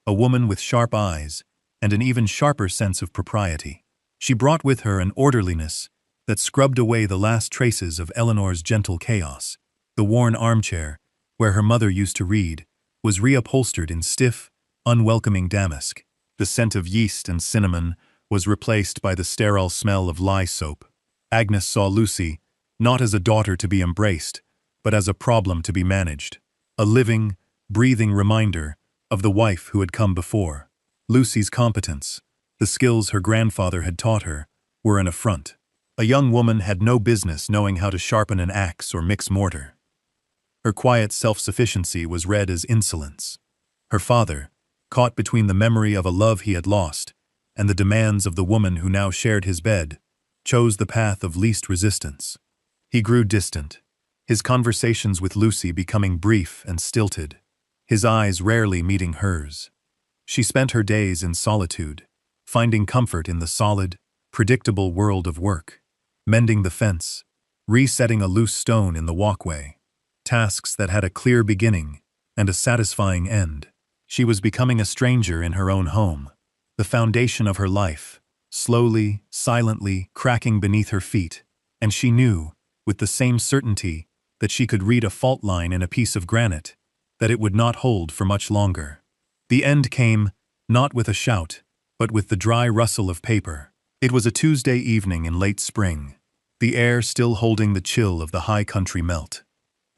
a woman with sharp eyes and an even sharper sense of propriety. She brought with her an orderliness that scrubbed away the last traces of Eleanor's gentle chaos. The worn armchair, where her mother used to read, was reupholstered in stiff, unwelcoming damask. The scent of yeast and cinnamon was replaced by the sterile smell of lye soap. Agnes saw Lucy not as a daughter to be embraced, but as a problem to be managed, a living, breathing reminder of the wife who had come before. Lucy's competence, the skills her grandfather had taught her, were an affront. A young woman had no business knowing how to sharpen an axe or mix mortar. Her quiet self-sufficiency was read as insolence. Her father, caught between the memory of a love he had lost and the demands of the woman who now shared his bed, chose the path of least resistance. He grew distant, his conversations with Lucy becoming brief and stilted, his eyes rarely meeting hers. She spent her days in solitude, finding comfort in the solid, predictable world of work, mending the fence, resetting a loose stone in the walkway, tasks that had a clear beginning and a satisfying end. She was becoming a stranger in her own home, the foundation of her life, slowly, silently cracking beneath her feet, and she knew, with the same certainty that she could read a fault line in a piece of granite, that it would not hold for much longer. The end came, not with a shout, but with the dry rustle of paper. It was a Tuesday evening in late spring, the air still holding the chill of the high country melt.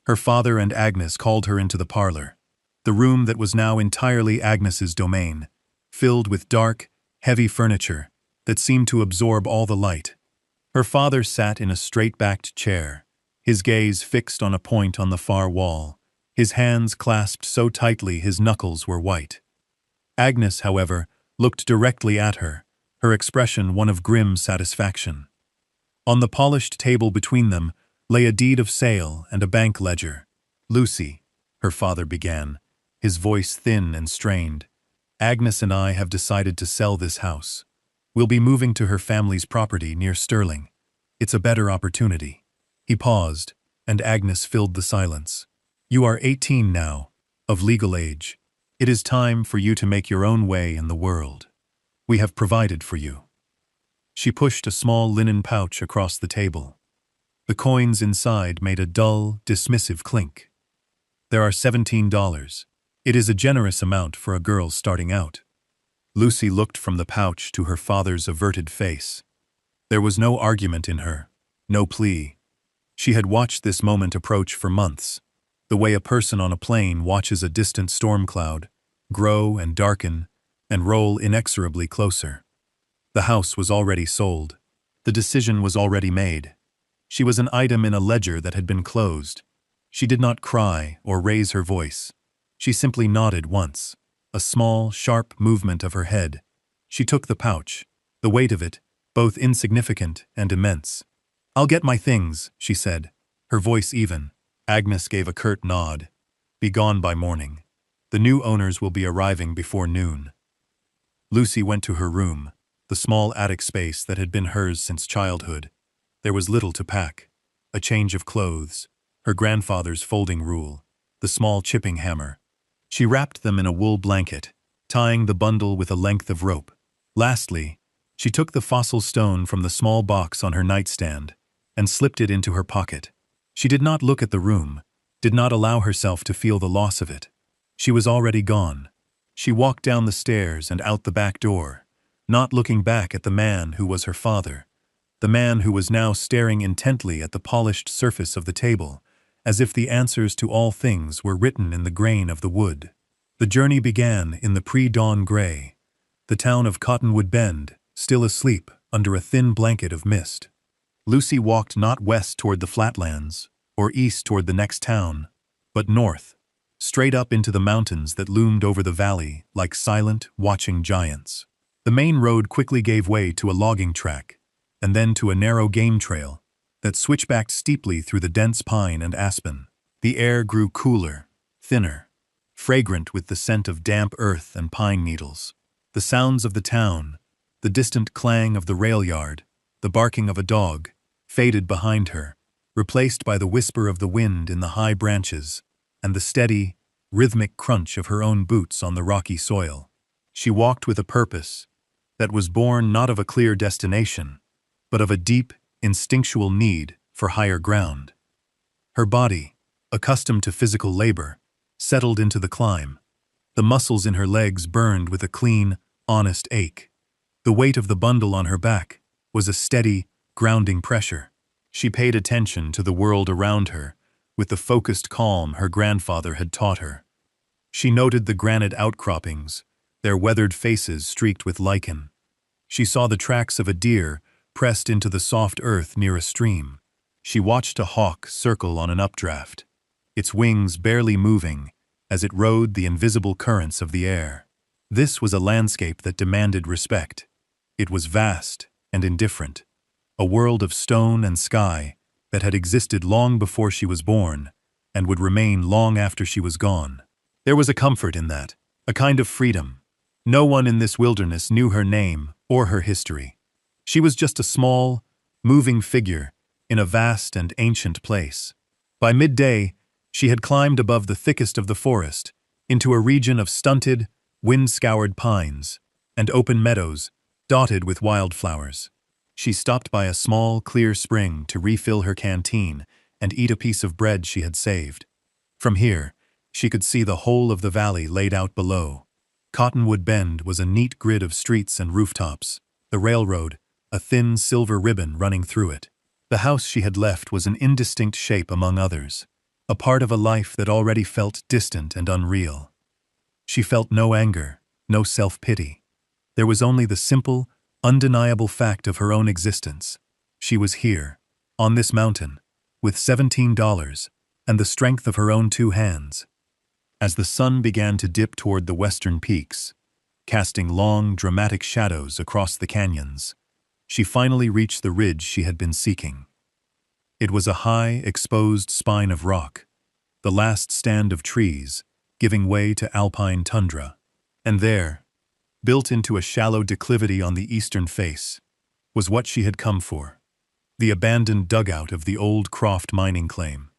Her father and Agnes called her into the parlor, the room that was now entirely Agnes's domain, filled with dark, heavy furniture that seemed to absorb all the light. Her father sat in a straight-backed chair, his gaze fixed on a point on the far wall, his hands clasped so tightly his knuckles were white. Agnes, however, looked directly at her, her expression one of grim satisfaction. On the polished table between them lay a deed of sale and a bank ledger. "Lucy," her father began, his voice thin and strained, "Agnes and I have decided to sell this house. We'll be moving to her family's property near Sterling. It's a better opportunity." He paused, and Agnes filled the silence. "You are 18 now, of legal age. It is time for you to make your own way in the world. We have provided for you." She pushed a small linen pouch across the table. The coins inside made a dull, dismissive clink. "There are $17. It is a generous amount for a girl starting out." Lucy looked from the pouch to her father's averted face. There was no argument in her, no plea. She had watched this moment approach for months, the way a person on a plane watches a distant storm cloud grow and darken and roll inexorably closer. The house was already sold. The decision was already made. She was an item in a ledger that had been closed. She did not cry or raise her voice. She simply nodded once, a small, sharp movement of her head. She took the pouch, the weight of it, both insignificant and immense. "I'll get my things," she said, her voice even. Agnes gave a curt nod. "Be gone by morning. The new owners will be arriving before noon." Lucy went to her room, the small attic space that had been hers since childhood. There was little to pack. A change of clothes, her grandfather's folding rule, the small chipping hammer. She wrapped them in a wool blanket, tying the bundle with a length of rope. Lastly, she took the fossil stone from the small box on her nightstand and slipped it into her pocket. She did not look at the room, did not allow herself to feel the loss of it. She was already gone. She walked down the stairs and out the back door, not looking back at the man who was her father, the man who was now staring intently at the polished surface of the table, as if the answers to all things were written in the grain of the wood. The journey began in the pre-dawn gray, the town of Cottonwood Bend, still asleep under a thin blanket of mist. Lucy walked not west toward the flatlands, or east toward the next town, but north, straight up into the mountains that loomed over the valley like silent, watching giants. The main road quickly gave way to a logging track, and then to a narrow game trail that switchbacked steeply through the dense pine and aspen. The air grew cooler, thinner, fragrant with the scent of damp earth and pine needles. The sounds of the town, the distant clang of the rail yard, the barking of a dog, faded behind her, replaced by the whisper of the wind in the high branches and the steady, rhythmic crunch of her own boots on the rocky soil. She walked with a purpose that was born not of a clear destination, but of a deep, instinctual need for higher ground. Her body, accustomed to physical labor, settled into the climb. The muscles in her legs burned with a clean, honest ache. The weight of the bundle on her back was a steady, grounding pressure. She paid attention to the world around her with the focused calm her grandfather had taught her. She noted the granite outcroppings, their weathered faces streaked with lichen. She saw the tracks of a deer pressed into the soft earth near a stream. She watched a hawk circle on an updraft, its wings barely moving as it rode the invisible currents of the air. This was a landscape that demanded respect. It was vast and indifferent, a world of stone and sky that had existed long before she was born and would remain long after she was gone. There was a comfort in that, a kind of freedom. No one in this wilderness knew her name or her history. She was just a small, moving figure in a vast and ancient place. By midday, she had climbed above the thickest of the forest into a region of stunted, wind-scoured pines and open meadows dotted with wildflowers. She stopped by a small, clear spring to refill her canteen and eat a piece of bread she had saved. From here, she could see the whole of the valley laid out below. Cottonwood Bend was a neat grid of streets and rooftops, the railroad, a thin silver ribbon running through it. The house she had left was an indistinct shape among others, a part of a life that already felt distant and unreal. She felt no anger, no self-pity. There was only the simple, undeniable fact of her own existence. She was here, on this mountain, with $17 and the strength of her own 2 hands. As the sun began to dip toward the western peaks, casting long, dramatic shadows across the canyons, she finally reached the ridge she had been seeking. It was a high, exposed spine of rock, the last stand of trees, giving way to alpine tundra. And there, built into a shallow declivity on the eastern face, was what she had come for: the abandoned dugout of the old Croft mining claim.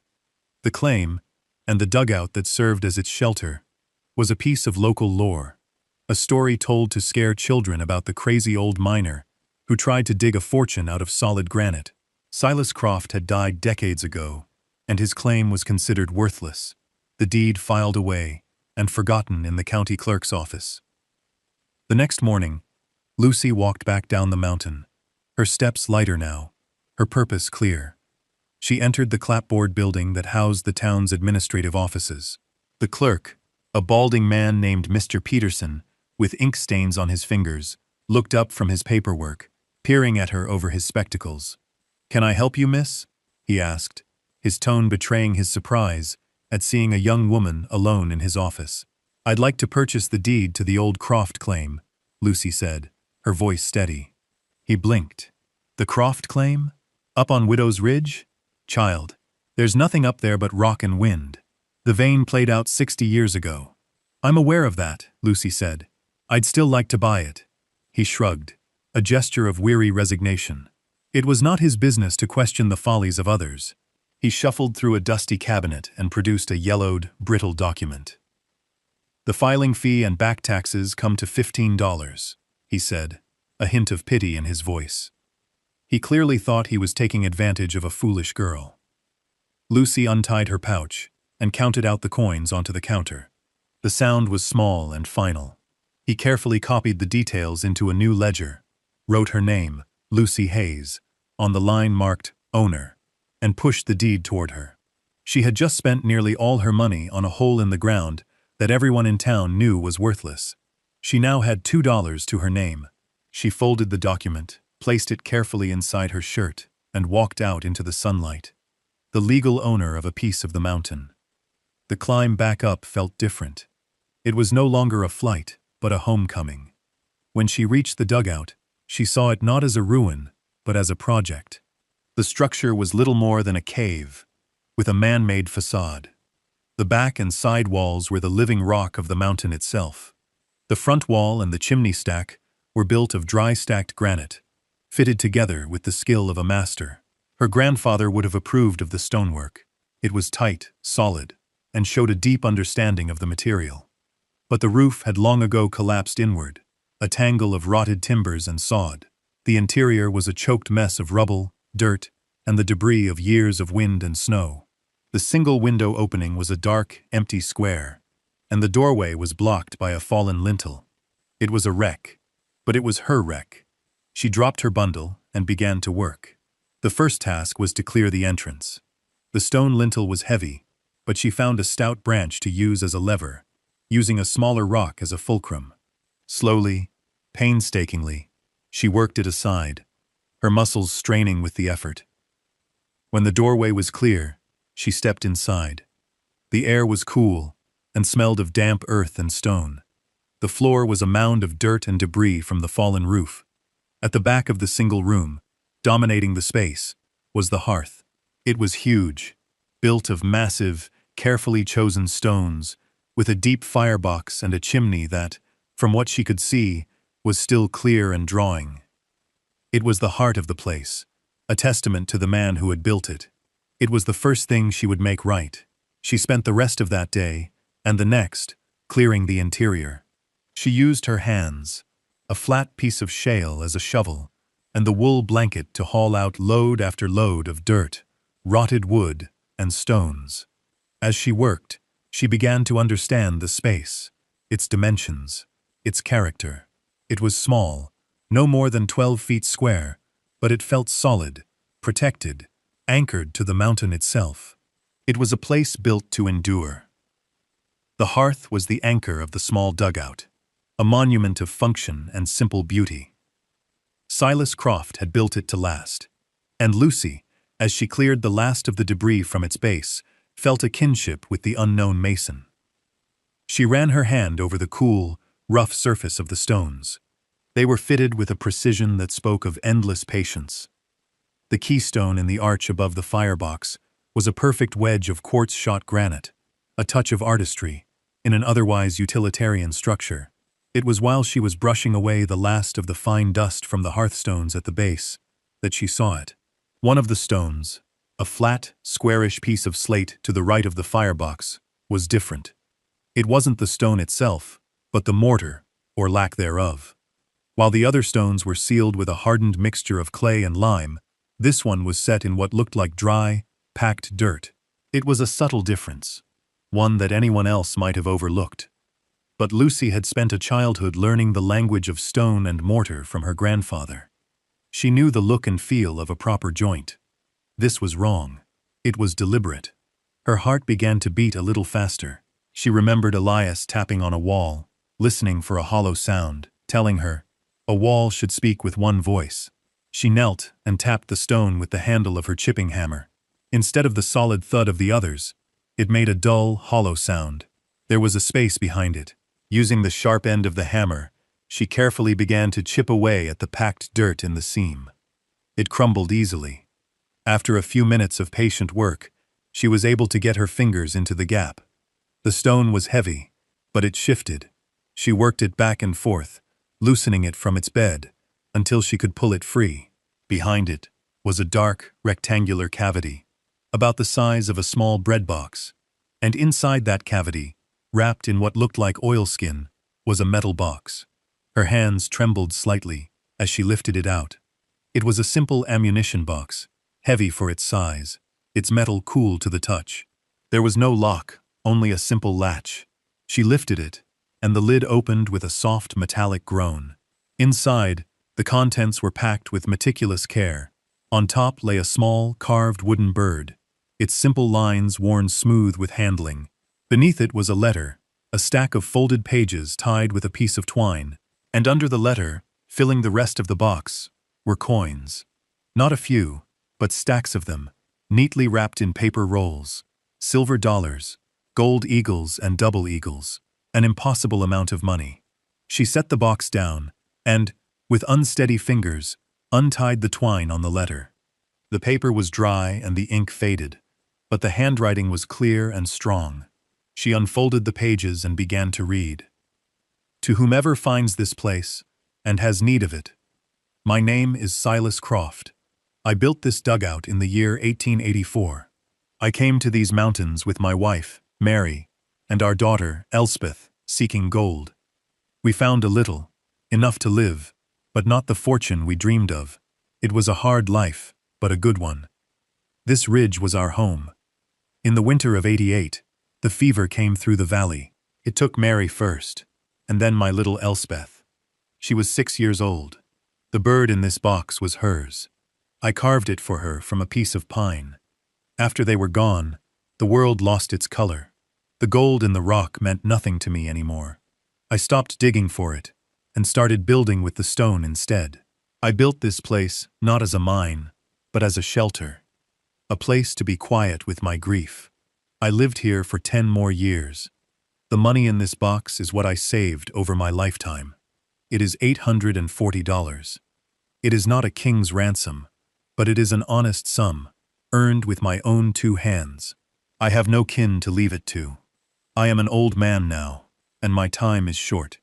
The claim, and the dugout that served as its shelter, was a piece of local lore, a story told to scare children about the crazy old miner who tried to dig a fortune out of solid granite. Silas Croft had died decades ago, and his claim was considered worthless, the deed filed away and forgotten in the county clerk's office. The next morning, Lucy walked back down the mountain, her steps lighter now, her purpose clear. She entered the clapboard building that housed the town's administrative offices. The clerk, a balding man named Mr. Peterson, with ink stains on his fingers, looked up from his paperwork, peering at her over his spectacles. "Can I help you, miss?" he asked, his tone betraying his surprise at seeing a young woman alone in his office. "I'd like to purchase the deed to the old Croft claim," Lucy said, her voice steady. He blinked. "The Croft claim? Up on Widow's Ridge? Child, there's nothing up there but rock and wind. The vein played out 60 years ago." "I'm aware of that," Lucy said. I'd still like to buy it. He shrugged, a gesture of weary resignation. It was not his business to question the follies of others. He shuffled through a dusty cabinet and produced a yellowed, brittle document. The filing fee and back taxes come to $15, he said, a hint of pity in his voice. He clearly thought he was taking advantage of a foolish girl. Lucy untied her pouch and counted out the coins onto the counter. The sound was small and final. He carefully copied the details into a new ledger, wrote her name, Lucy Hayes, on the line marked Owner, and pushed the deed toward her. She had just spent nearly all her money on a hole in the ground that everyone in town knew was worthless. She now had $2 to her name. She folded the document, placed it carefully inside her shirt, and walked out into the sunlight. The legal owner of a piece of the mountain. The climb back up felt different. It was no longer a flight, but a homecoming. When she reached the dugout, she saw it not as a ruin, but as a project. The structure was little more than a cave, with a man-made facade. The back and side walls were the living rock of the mountain itself. The front wall and the chimney stack were built of dry-stacked granite, fitted together with the skill of a master. Her grandfather would have approved of the stonework. It was tight, solid, and showed a deep understanding of the material. But the roof had long ago collapsed inward, a tangle of rotted timbers and sod. The interior was a choked mess of rubble, dirt, and the debris of years of wind and snow. The single window opening was a dark, empty square, and the doorway was blocked by a fallen lintel. It was a wreck, but it was her wreck. She dropped her bundle and began to work. The first task was to clear the entrance. The stone lintel was heavy, but she found a stout branch to use as a lever, using a smaller rock as a fulcrum. Slowly, painstakingly, she worked it aside, her muscles straining with the effort. When the doorway was clear, she stepped inside. The air was cool and smelled of damp earth and stone. The floor was a mound of dirt and debris from the fallen roof. At the back of the single room, dominating the space, was the hearth. It was huge, built of massive, carefully chosen stones, with a deep firebox and a chimney that, from what she could see, was still clear and drawing. It was the heart of the place, a testament to the man who had built it. It was the first thing she would make right. She spent the rest of that day, and the next, clearing the interior. She used her hands, a flat piece of shale as a shovel, and the wool blanket to haul out load after load of dirt, rotted wood, and stones. As she worked, she began to understand the space, its dimensions, its character. It was small, no more than 12 feet square, but it felt solid, protected, anchored to the mountain itself. It was a place built to endure. The hearth was the anchor of the small dugout, a monument of function and simple beauty. Silas Croft had built it to last, and Lucy, as she cleared the last of the debris from its base, felt a kinship with the unknown mason. She ran her hand over the cool, rough surface of the stones. They were fitted with a precision that spoke of endless patience. The keystone in the arch above the firebox was a perfect wedge of quartz-shot granite, a touch of artistry, in an otherwise utilitarian structure. It was while she was brushing away the last of the fine dust from the hearthstones at the base that she saw it. One of the stones, a flat, squarish piece of slate to the right of the firebox, was different. It wasn't the stone itself, but the mortar, or lack thereof. While the other stones were sealed with a hardened mixture of clay and lime, this one was set in what looked like dry, packed dirt. It was a subtle difference, one that anyone else might have overlooked. But Lucy had spent a childhood learning the language of stone and mortar from her grandfather. She knew the look and feel of a proper joint. This was wrong. It was deliberate. Her heart began to beat a little faster. She remembered Elias tapping on a wall, listening for a hollow sound, telling her, a wall should speak with one voice. She knelt and tapped the stone with the handle of her chipping hammer. Instead of the solid thud of the others, it made a dull, hollow sound. There was a space behind it. Using the sharp end of the hammer, she carefully began to chip away at the packed dirt in the seam. It crumbled easily. After a few minutes of patient work, she was able to get her fingers into the gap. The stone was heavy, but it shifted. She worked it back and forth, loosening it from its bed, until she could pull it free. Behind it was a dark, rectangular cavity, about the size of a small bread box, and inside that cavity, wrapped in what looked like oilskin, was a metal box. Her hands trembled slightly as she lifted it out. It was a simple ammunition box, heavy for its size, its metal cool to the touch. There was no lock, only a simple latch. She lifted it, and the lid opened with a soft metallic groan. Inside, the contents were packed with meticulous care. On top lay a small, carved wooden bird, its simple lines worn smooth with handling. Beneath it was a letter, a stack of folded pages tied with a piece of twine, and under the letter, filling the rest of the box, were coins. Not a few, but stacks of them, neatly wrapped in paper rolls. Silver dollars, gold eagles and double eagles, an impossible amount of money. She set the box down, and, with unsteady fingers, untied the twine on the letter. The paper was dry and the ink faded, but the handwriting was clear and strong. She unfolded the pages and began to read. To whomever finds this place, and has need of it. My name is Silas Croft. I built this dugout in the year 1884. I came to these mountains with my wife, Mary, and our daughter, Elspeth, seeking gold. We found a little, enough to live, but not the fortune we dreamed of. It was a hard life, but a good one. This ridge was our home. In the winter of '88, the fever came through the valley. It took Mary first, and then my little Elspeth. She was 6 years old. The bird in this box was hers. I carved it for her from a piece of pine. After they were gone, the world lost its color. The gold in the rock meant nothing to me anymore. I stopped digging for it, and started building with the stone instead. I built this place not as a mine, but as a shelter. A place to be quiet with my grief. I lived here for 10 more years. The money in this box is what I saved over my lifetime. It is $840. It is not a king's ransom, but it is an honest sum, earned with my own 2 hands. I have no kin to leave it to. I am an old man now, and my time is short.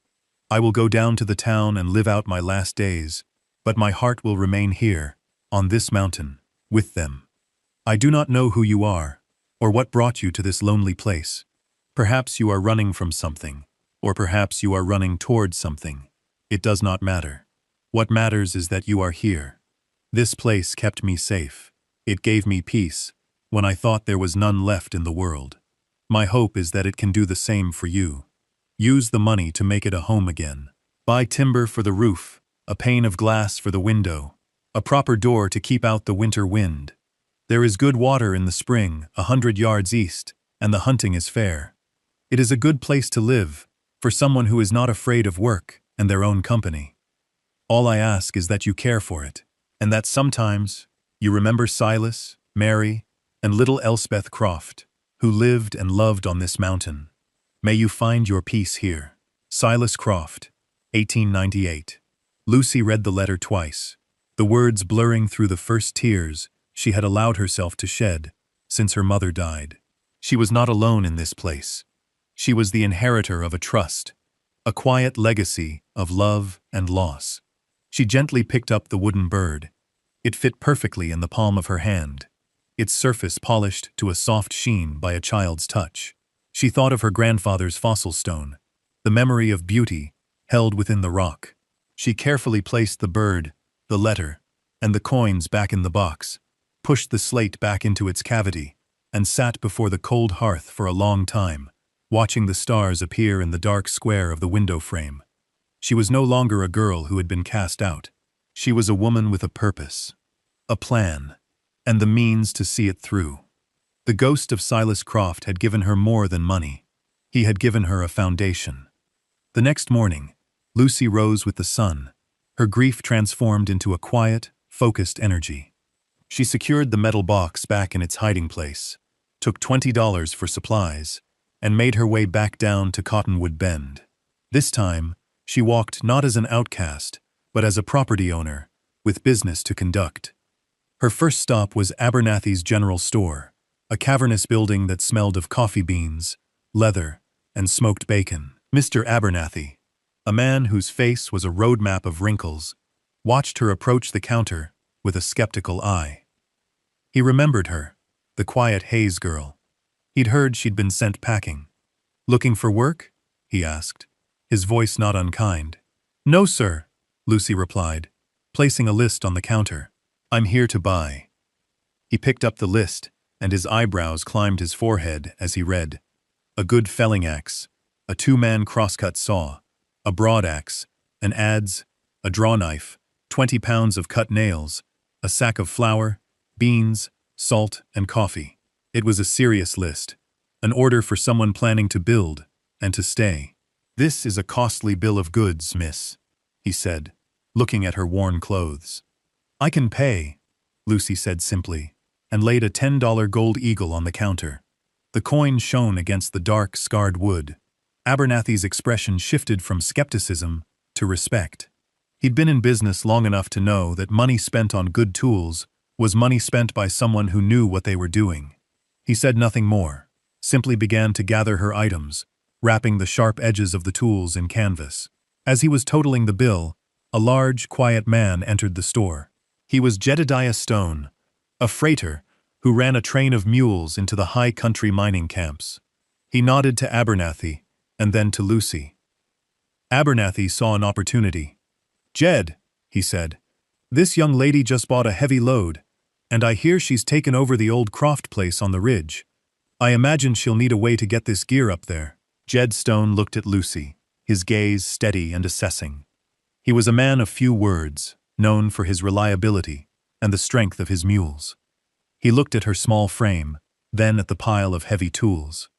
I will go down to the town and live out my last days, but my heart will remain here, on this mountain, with them. I do not know who you are, or what brought you to this lonely place. Perhaps you are running from something, or perhaps you are running towards something. It does not matter. What matters is that you are here. This place kept me safe. It gave me peace, when I thought there was none left in the world. My hope is that it can do the same for you. Use the money to make it a home again. Buy timber for the roof, a pane of glass for the window, a proper door to keep out the winter wind. There is good water in the spring, 100 yards east, and the hunting is fair. It is a good place to live, for someone who is not afraid of work and their own company. All I ask is that you care for it, and that sometimes you remember Silas, Mary, and little Elspeth Croft, who lived and loved on this mountain. May you find your peace here. Silas Croft, 1898. Lucy read the letter twice, the words blurring through the first tears she had allowed herself to shed since her mother died. She was not alone in this place. She was the inheritor of a trust, a quiet legacy of love and loss. She gently picked up the wooden bird. It fit perfectly in the palm of her hand, its surface polished to a soft sheen by a child's touch. She thought of her grandfather's fossil stone, the memory of beauty held within the rock. She carefully placed the bird, the letter, and the coins back in the box, pushed the slate back into its cavity, and sat before the cold hearth for a long time, watching the stars appear in the dark square of the window frame. She was no longer a girl who had been cast out. She was a woman with a purpose, a plan, and the means to see it through. The ghost of Silas Croft had given her more than money. He had given her a foundation. The next morning, Lucy rose with the sun, her grief transformed into a quiet, focused energy. She secured the metal box back in its hiding place, took $20 for supplies, and made her way back down to Cottonwood Bend. This time, she walked not as an outcast, but as a property owner, with business to conduct. Her first stop was Abernathy's General Store, a cavernous building that smelled of coffee beans, leather, and smoked bacon. Mr. Abernathy, A man whose face was a roadmap of wrinkles watched her approach the counter with a skeptical eye. He remembered her, the quiet Hayes girl. He'd heard she'd been sent packing. "Looking for work?" he asked, his voice not unkind. "No, sir," Lucy replied, placing a list on the counter. "I'm here to buy." He picked up the list, and his eyebrows climbed his forehead as he read. A good felling axe, a 2-man crosscut saw, a broad axe, an adze, a draw knife, 20 pounds of cut nails, a sack of flour, beans, salt, and coffee. It was a serious list, an order for someone planning to build and to stay. "This is a costly bill of goods, miss," he said, looking at her worn clothes. "I can pay," Lucy said simply, and laid a $10 gold eagle on the counter. The coin shone against the dark, scarred wood. Abernathy's expression shifted from skepticism to respect. He'd been in business long enough to know that money spent on good tools was money spent by someone who knew what they were doing. He said nothing more, simply began to gather her items, wrapping the sharp edges of the tools in canvas. As he was totaling the bill, a large, quiet man entered the store. He was Jedediah Stone, a freighter who ran a train of mules into the high country mining camps. He nodded to Abernathy and then to Lucy. Abernathy saw an opportunity. "Jed," he said, "this young lady just bought a heavy load, and I hear she's taken over the old Croft place on the ridge. I imagine she'll need a way to get this gear up there." Jed Stone looked at Lucy, his gaze steady and assessing. He was a man of few words, known for his reliability and the strength of his mules. He looked at her small frame, then at the pile of heavy tools.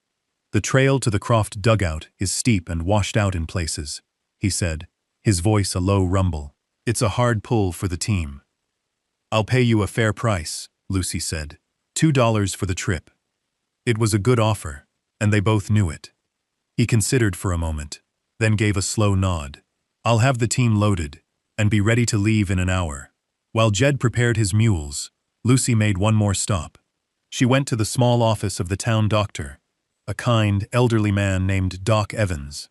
"The trail to the Croft dugout is steep and washed out in places," he said, his voice a low rumble. "It's a hard pull for the team." "I'll pay you a fair price," Lucy said. $2 for the trip. It was a good offer, and they both knew it. He considered for a moment, then gave a slow nod. "I'll have the team loaded, and be ready to leave in an hour." While Jed prepared his mules, Lucy made one more stop. She went to the small office of the town doctor, a kind, elderly man named Doc Evans.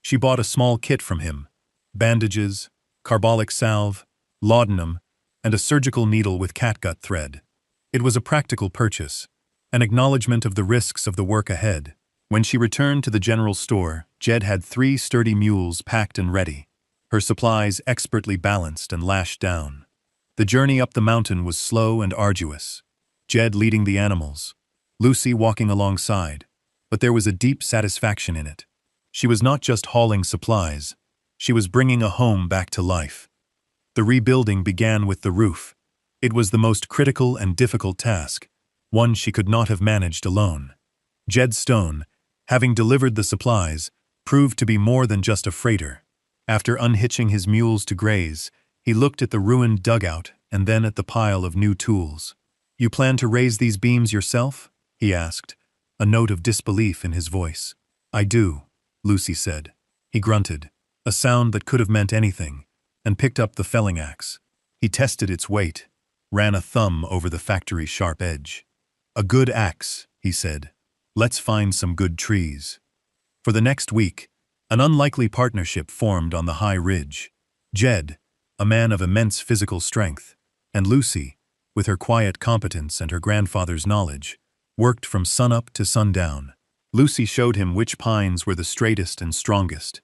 She bought a small kit from him: bandages, carbolic salve, laudanum, and a surgical needle with catgut thread. It was a practical purchase, an acknowledgement of the risks of the work ahead. When she returned to the general store, Jed had 3 sturdy mules packed and ready, her supplies expertly balanced and lashed down. The journey up the mountain was slow and arduous, Jed leading the animals, Lucy walking alongside, but there was a deep satisfaction in it. She was not just hauling supplies, she was bringing a home back to life. The rebuilding began with the roof. It was the most critical and difficult task, one she could not have managed alone. Jed Stone, having delivered the supplies, proved to be more than just a freighter. After unhitching his mules to graze, he looked at the ruined dugout and then at the pile of new tools. "You plan to raise these beams yourself?" he asked, a note of disbelief in his voice. "I do," Lucy said. He grunted, a sound that could have meant anything, and picked up the felling axe. He tested its weight, ran a thumb over the factory's sharp edge. "A good axe," he said. "Let's find some good trees." For the next week, an unlikely partnership formed on the high ridge. Jed, a man of immense physical strength, and Lucy, with her quiet competence and her grandfather's knowledge, worked from sunup to sundown. Lucy showed him which pines were the straightest and strongest,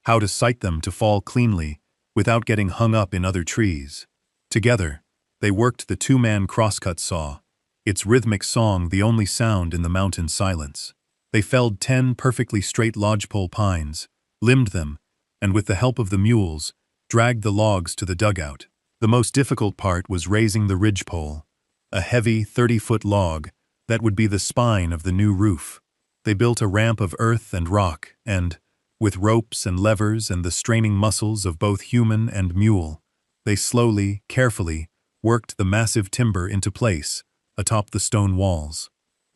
how to site them to fall cleanly without getting hung up in other trees. Together, they worked the 2-man crosscut saw, its rhythmic song the only sound in the mountain silence. They felled 10 perfectly straight lodgepole pines, limbed them, and with the help of the mules, dragged the logs to the dugout. The most difficult part was raising the ridgepole, a heavy 30-foot log that would be the spine of the new roof. They built a ramp of earth and rock, and, with ropes and levers and the straining muscles of both human and mule, they slowly, carefully, worked the massive timber into place atop the stone walls.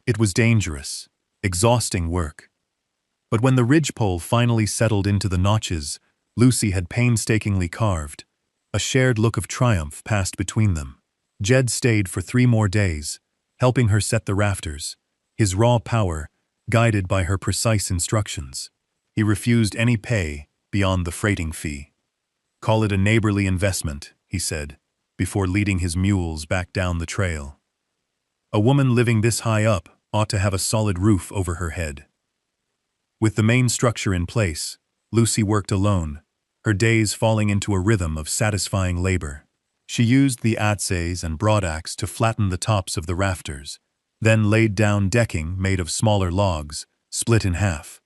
It was dangerous, exhausting work. But when the ridgepole finally settled into the notches Lucy had painstakingly carved, a shared look of triumph passed between them. Jed stayed for 3 more days, helping her set the rafters, his raw power guided by her precise instructions. He refused any pay beyond the freighting fee. "Call it a neighborly investment," he said, before leading his mules back down the trail. A woman living this high up ought to have a solid roof over her head. With the main structure in place, Lucy worked alone, her days falling into a rhythm of satisfying labor. She used the adzes and broadaxe to flatten the tops of the rafters, then laid down decking made of smaller logs, split in half.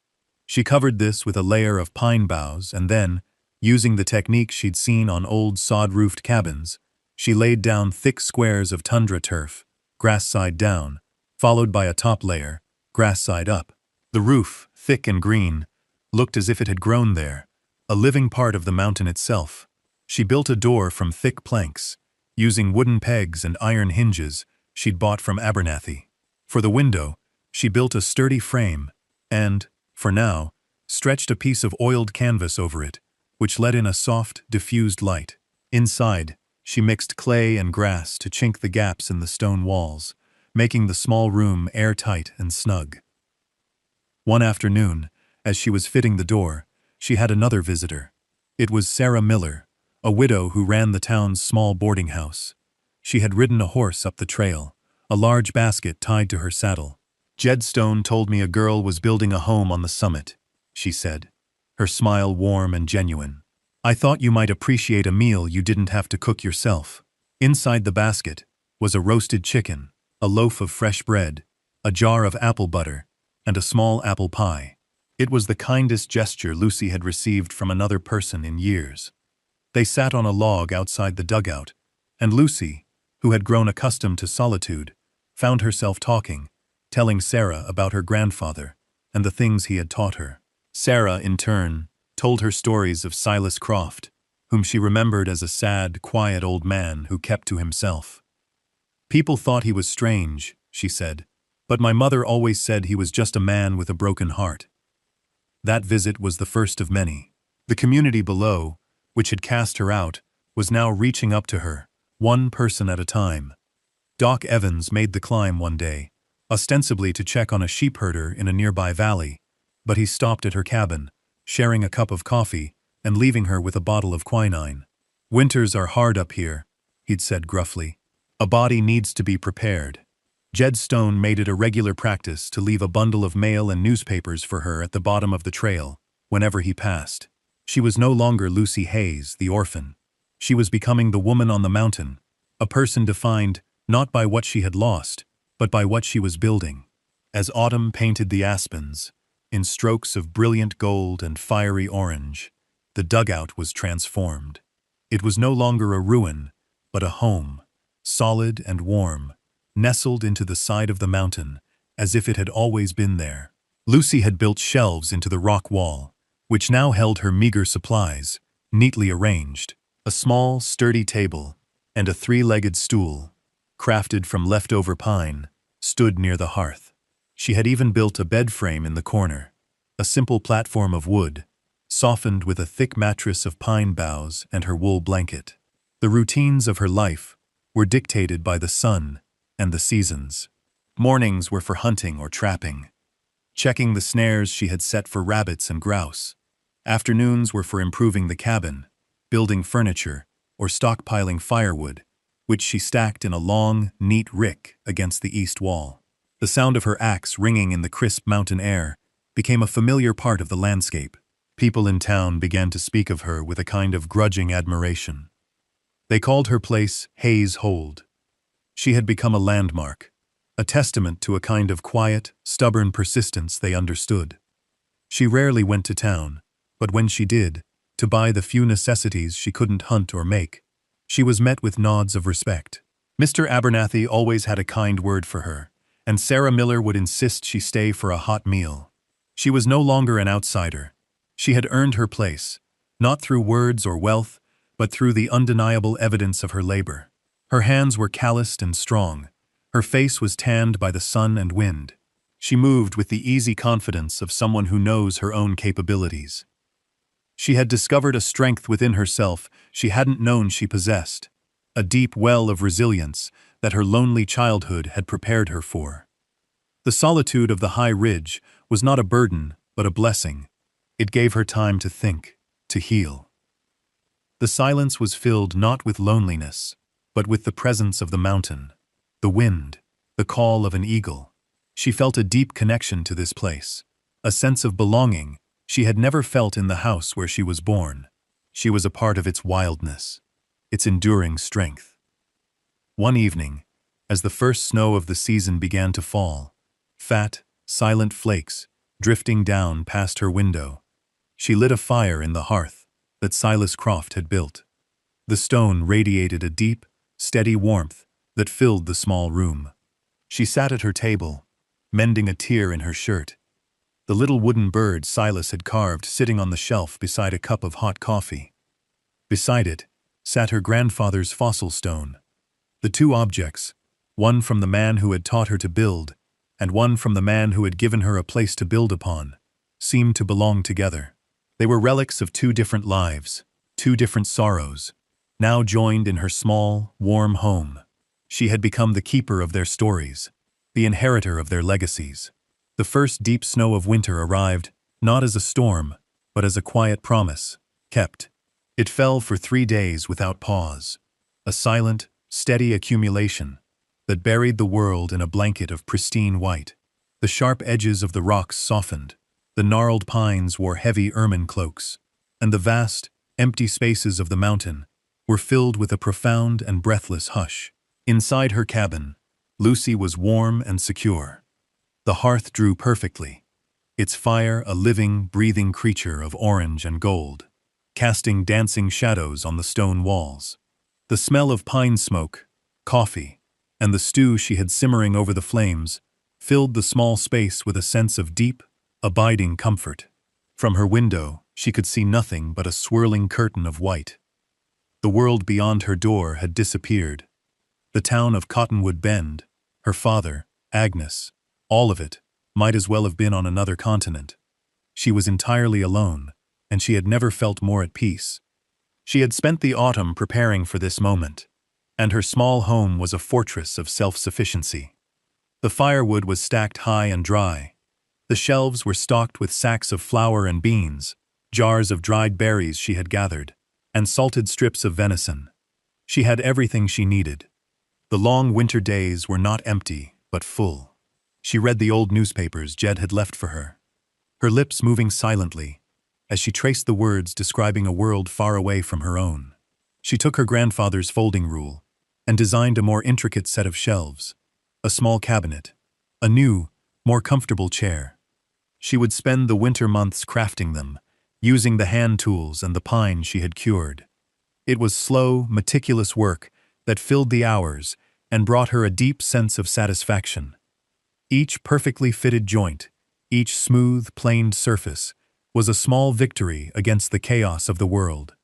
She covered this with a layer of pine boughs and then, using the technique she'd seen on old sod-roofed cabins, she laid down thick squares of tundra turf, grass side down, followed by a top layer, grass side up. The roof, thick and green, looked as if it had grown there, a living part of the mountain itself. She built a door from thick planks, using wooden pegs and iron hinges she'd bought from Abernathy. For the window, she built a sturdy frame and, for now, stretched a piece of oiled canvas over it, which let in a soft, diffused light. Inside, she mixed clay and grass to chink the gaps in the stone walls, making the small room airtight and snug. One afternoon, as she was fitting the door, she had another visitor. It was Sarah Miller, a widow who ran the town's small boarding house. She had ridden a horse up the trail, a large basket tied to her saddle. "Jed Stone told me a girl was building a home on the summit," she said, her smile warm and genuine. "I thought you might appreciate a meal you didn't have to cook yourself." Inside the basket was a roasted chicken, a loaf of fresh bread, a jar of apple butter, and a small apple pie. It was the kindest gesture Lucy had received from another person in years. They sat on a log outside the dugout, and Lucy, who had grown accustomed to solitude, found herself talking, telling Sarah about her grandfather and the things he had taught her. Sarah, in turn, told her stories of Silas Croft, whom she remembered as a sad, quiet old man who kept to himself. "People thought he was strange," she said, "but my mother always said he was just a man with a broken heart." That visit was the first of many. The community below, which had cast her out, was now reaching up to her, one person at a time. Doc Evans made the climb one day, ostensibly to check on a sheepherder in a nearby valley, but he stopped at her cabin, sharing a cup of coffee and leaving her with a bottle of quinine. "Winters are hard up here," he'd said gruffly. "A body needs to be prepared." Jed Stone made it a regular practice to leave a bundle of mail and newspapers for her at the bottom of the trail, whenever he passed. She was no longer Lucy Hayes, the orphan. She was becoming the woman on the mountain, a person defined not by what she had lost, but by what she was building. As autumn painted the aspens, in strokes of brilliant gold and fiery orange, the dugout was transformed. It was no longer a ruin, but a home, solid and warm, nestled into the side of the mountain, as if it had always been there. Lucy had built shelves into the rock wall, which now held her meager supplies, neatly arranged. A small, sturdy table and a three-legged stool, crafted from leftover pine, stood near the hearth. She had even built a bed frame in the corner, a simple platform of wood, softened with a thick mattress of pine boughs and her wool blanket. The routines of her life were dictated by the sun and the seasons. Mornings were for hunting or trapping, checking the snares she had set for rabbits and grouse. Afternoons were for improving the cabin, building furniture, or stockpiling firewood, which she stacked in a long, neat rick against the east wall. The sound of her axe ringing in the crisp mountain air became a familiar part of the landscape. People in town began to speak of her with a kind of grudging admiration. They called her place Hayes Hold. She had become a landmark, a testament to a kind of quiet, stubborn persistence they understood. She rarely went to town, but when she did, to buy the few necessities she couldn't hunt or make, she was met with nods of respect. Mr. Abernathy always had a kind word for her, and Sarah Miller would insist she stay for a hot meal. She was no longer an outsider. She had earned her place, not through words or wealth, but through the undeniable evidence of her labor. Her hands were calloused and strong. Her face was tanned by the sun and wind. She moved with the easy confidence of someone who knows her own capabilities. She had discovered a strength within herself she hadn't known she possessed, a deep well of resilience that her lonely childhood had prepared her for. The solitude of the high ridge was not a burden, but a blessing. It gave her time to think, to heal. The silence was filled not with loneliness, but with the presence of the mountain, the wind, the call of an eagle. She felt a deep connection to this place, a sense of belonging she had never felt in the house where she was born. She was a part of its wildness, its enduring strength. One evening, as the first snow of the season began to fall, fat, silent flakes drifting down past her window, she lit a fire in the hearth that Silas Croft had built. The stone radiated a deep, steady warmth that filled the small room. She sat at her table, mending a tear in her shirt, the little wooden bird Silas had carved sitting on the shelf beside a cup of hot coffee. Beside it sat her grandfather's fossil stone. The two objects, one from the man who had taught her to build, and one from the man who had given her a place to build upon, seemed to belong together. They were relics of two different lives, two different sorrows, now joined in her small, warm home. She had become the keeper of their stories, the inheritor of their legacies. The first deep snow of winter arrived, not as a storm, but as a quiet promise, kept. It fell for 3 days without pause, a silent, steady accumulation that buried the world in a blanket of pristine white. The sharp edges of the rocks softened, the gnarled pines wore heavy ermine cloaks, and the vast, empty spaces of the mountain were filled with a profound and breathless hush. Inside her cabin, Lucy was warm and secure. The hearth drew perfectly, its fire a living, breathing creature of orange and gold, casting dancing shadows on the stone walls. The smell of pine smoke, coffee, and the stew she had simmering over the flames filled the small space with a sense of deep, abiding comfort. From her window, she could see nothing but a swirling curtain of white. The world beyond her door had disappeared. The town of Cottonwood Bend, her father, Agnes, all of it, might as well have been on another continent. She was entirely alone, and she had never felt more at peace. She had spent the autumn preparing for this moment, and her small home was a fortress of self-sufficiency. The firewood was stacked high and dry. The shelves were stocked with sacks of flour and beans, jars of dried berries she had gathered, and salted strips of venison. She had everything she needed. The long winter days were not empty, but full. She read the old newspapers Jed had left for her, her lips moving silently as she traced the words describing a world far away from her own. She took her grandfather's folding rule and designed a more intricate set of shelves, a small cabinet, a new, more comfortable chair. She would spend the winter months crafting them, using the hand tools and the pine she had cured. It was slow, meticulous work that filled the hours and brought her a deep sense of satisfaction. Each perfectly fitted joint, each smooth, planed surface, was a small victory against the chaos of the world.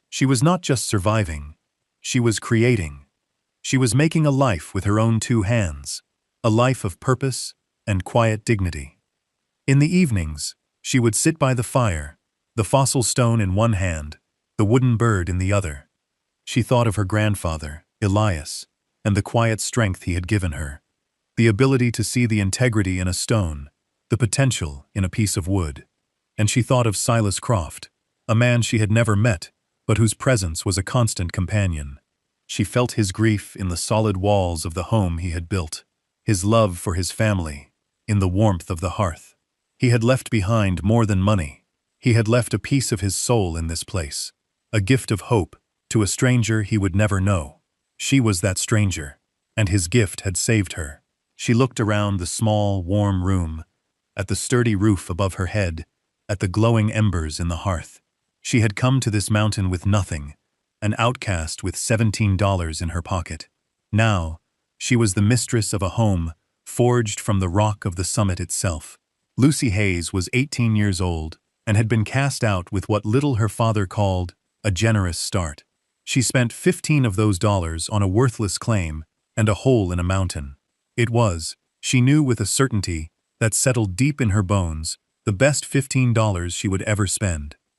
She was not just surviving, she was creating. She was making a life with her own two hands, a life of purpose and quiet dignity. In the evenings, she would sit by the fire, the fossil stone in one hand, the wooden bird in the other. She thought of her grandfather, Elias, and the quiet strength he had given her, the ability to see the integrity in a stone, the potential in a piece of wood. And she thought of Silas Croft, a man she had never met, but whose presence was a constant companion. She felt his grief in the solid walls of the home he had built, his love for his family, in the warmth of the hearth. He had left behind more than money. He had left a piece of his soul in this place, a gift of hope to a stranger he would never know. She was that stranger, and his gift had saved her. She looked around the small, warm room, at the sturdy roof above her head, at the glowing embers in the hearth. She had come to this mountain with nothing, an outcast with $17 in her pocket. Now, she was the mistress of a home forged from the rock of the summit itself. Lucy Hayes was 18 years old and had been cast out with what little her father called a generous start. She spent 15 of those dollars on a worthless claim and a hole in a mountain. It was, she knew with a certainty that settled deep in her bones, the best $15 she would ever spend.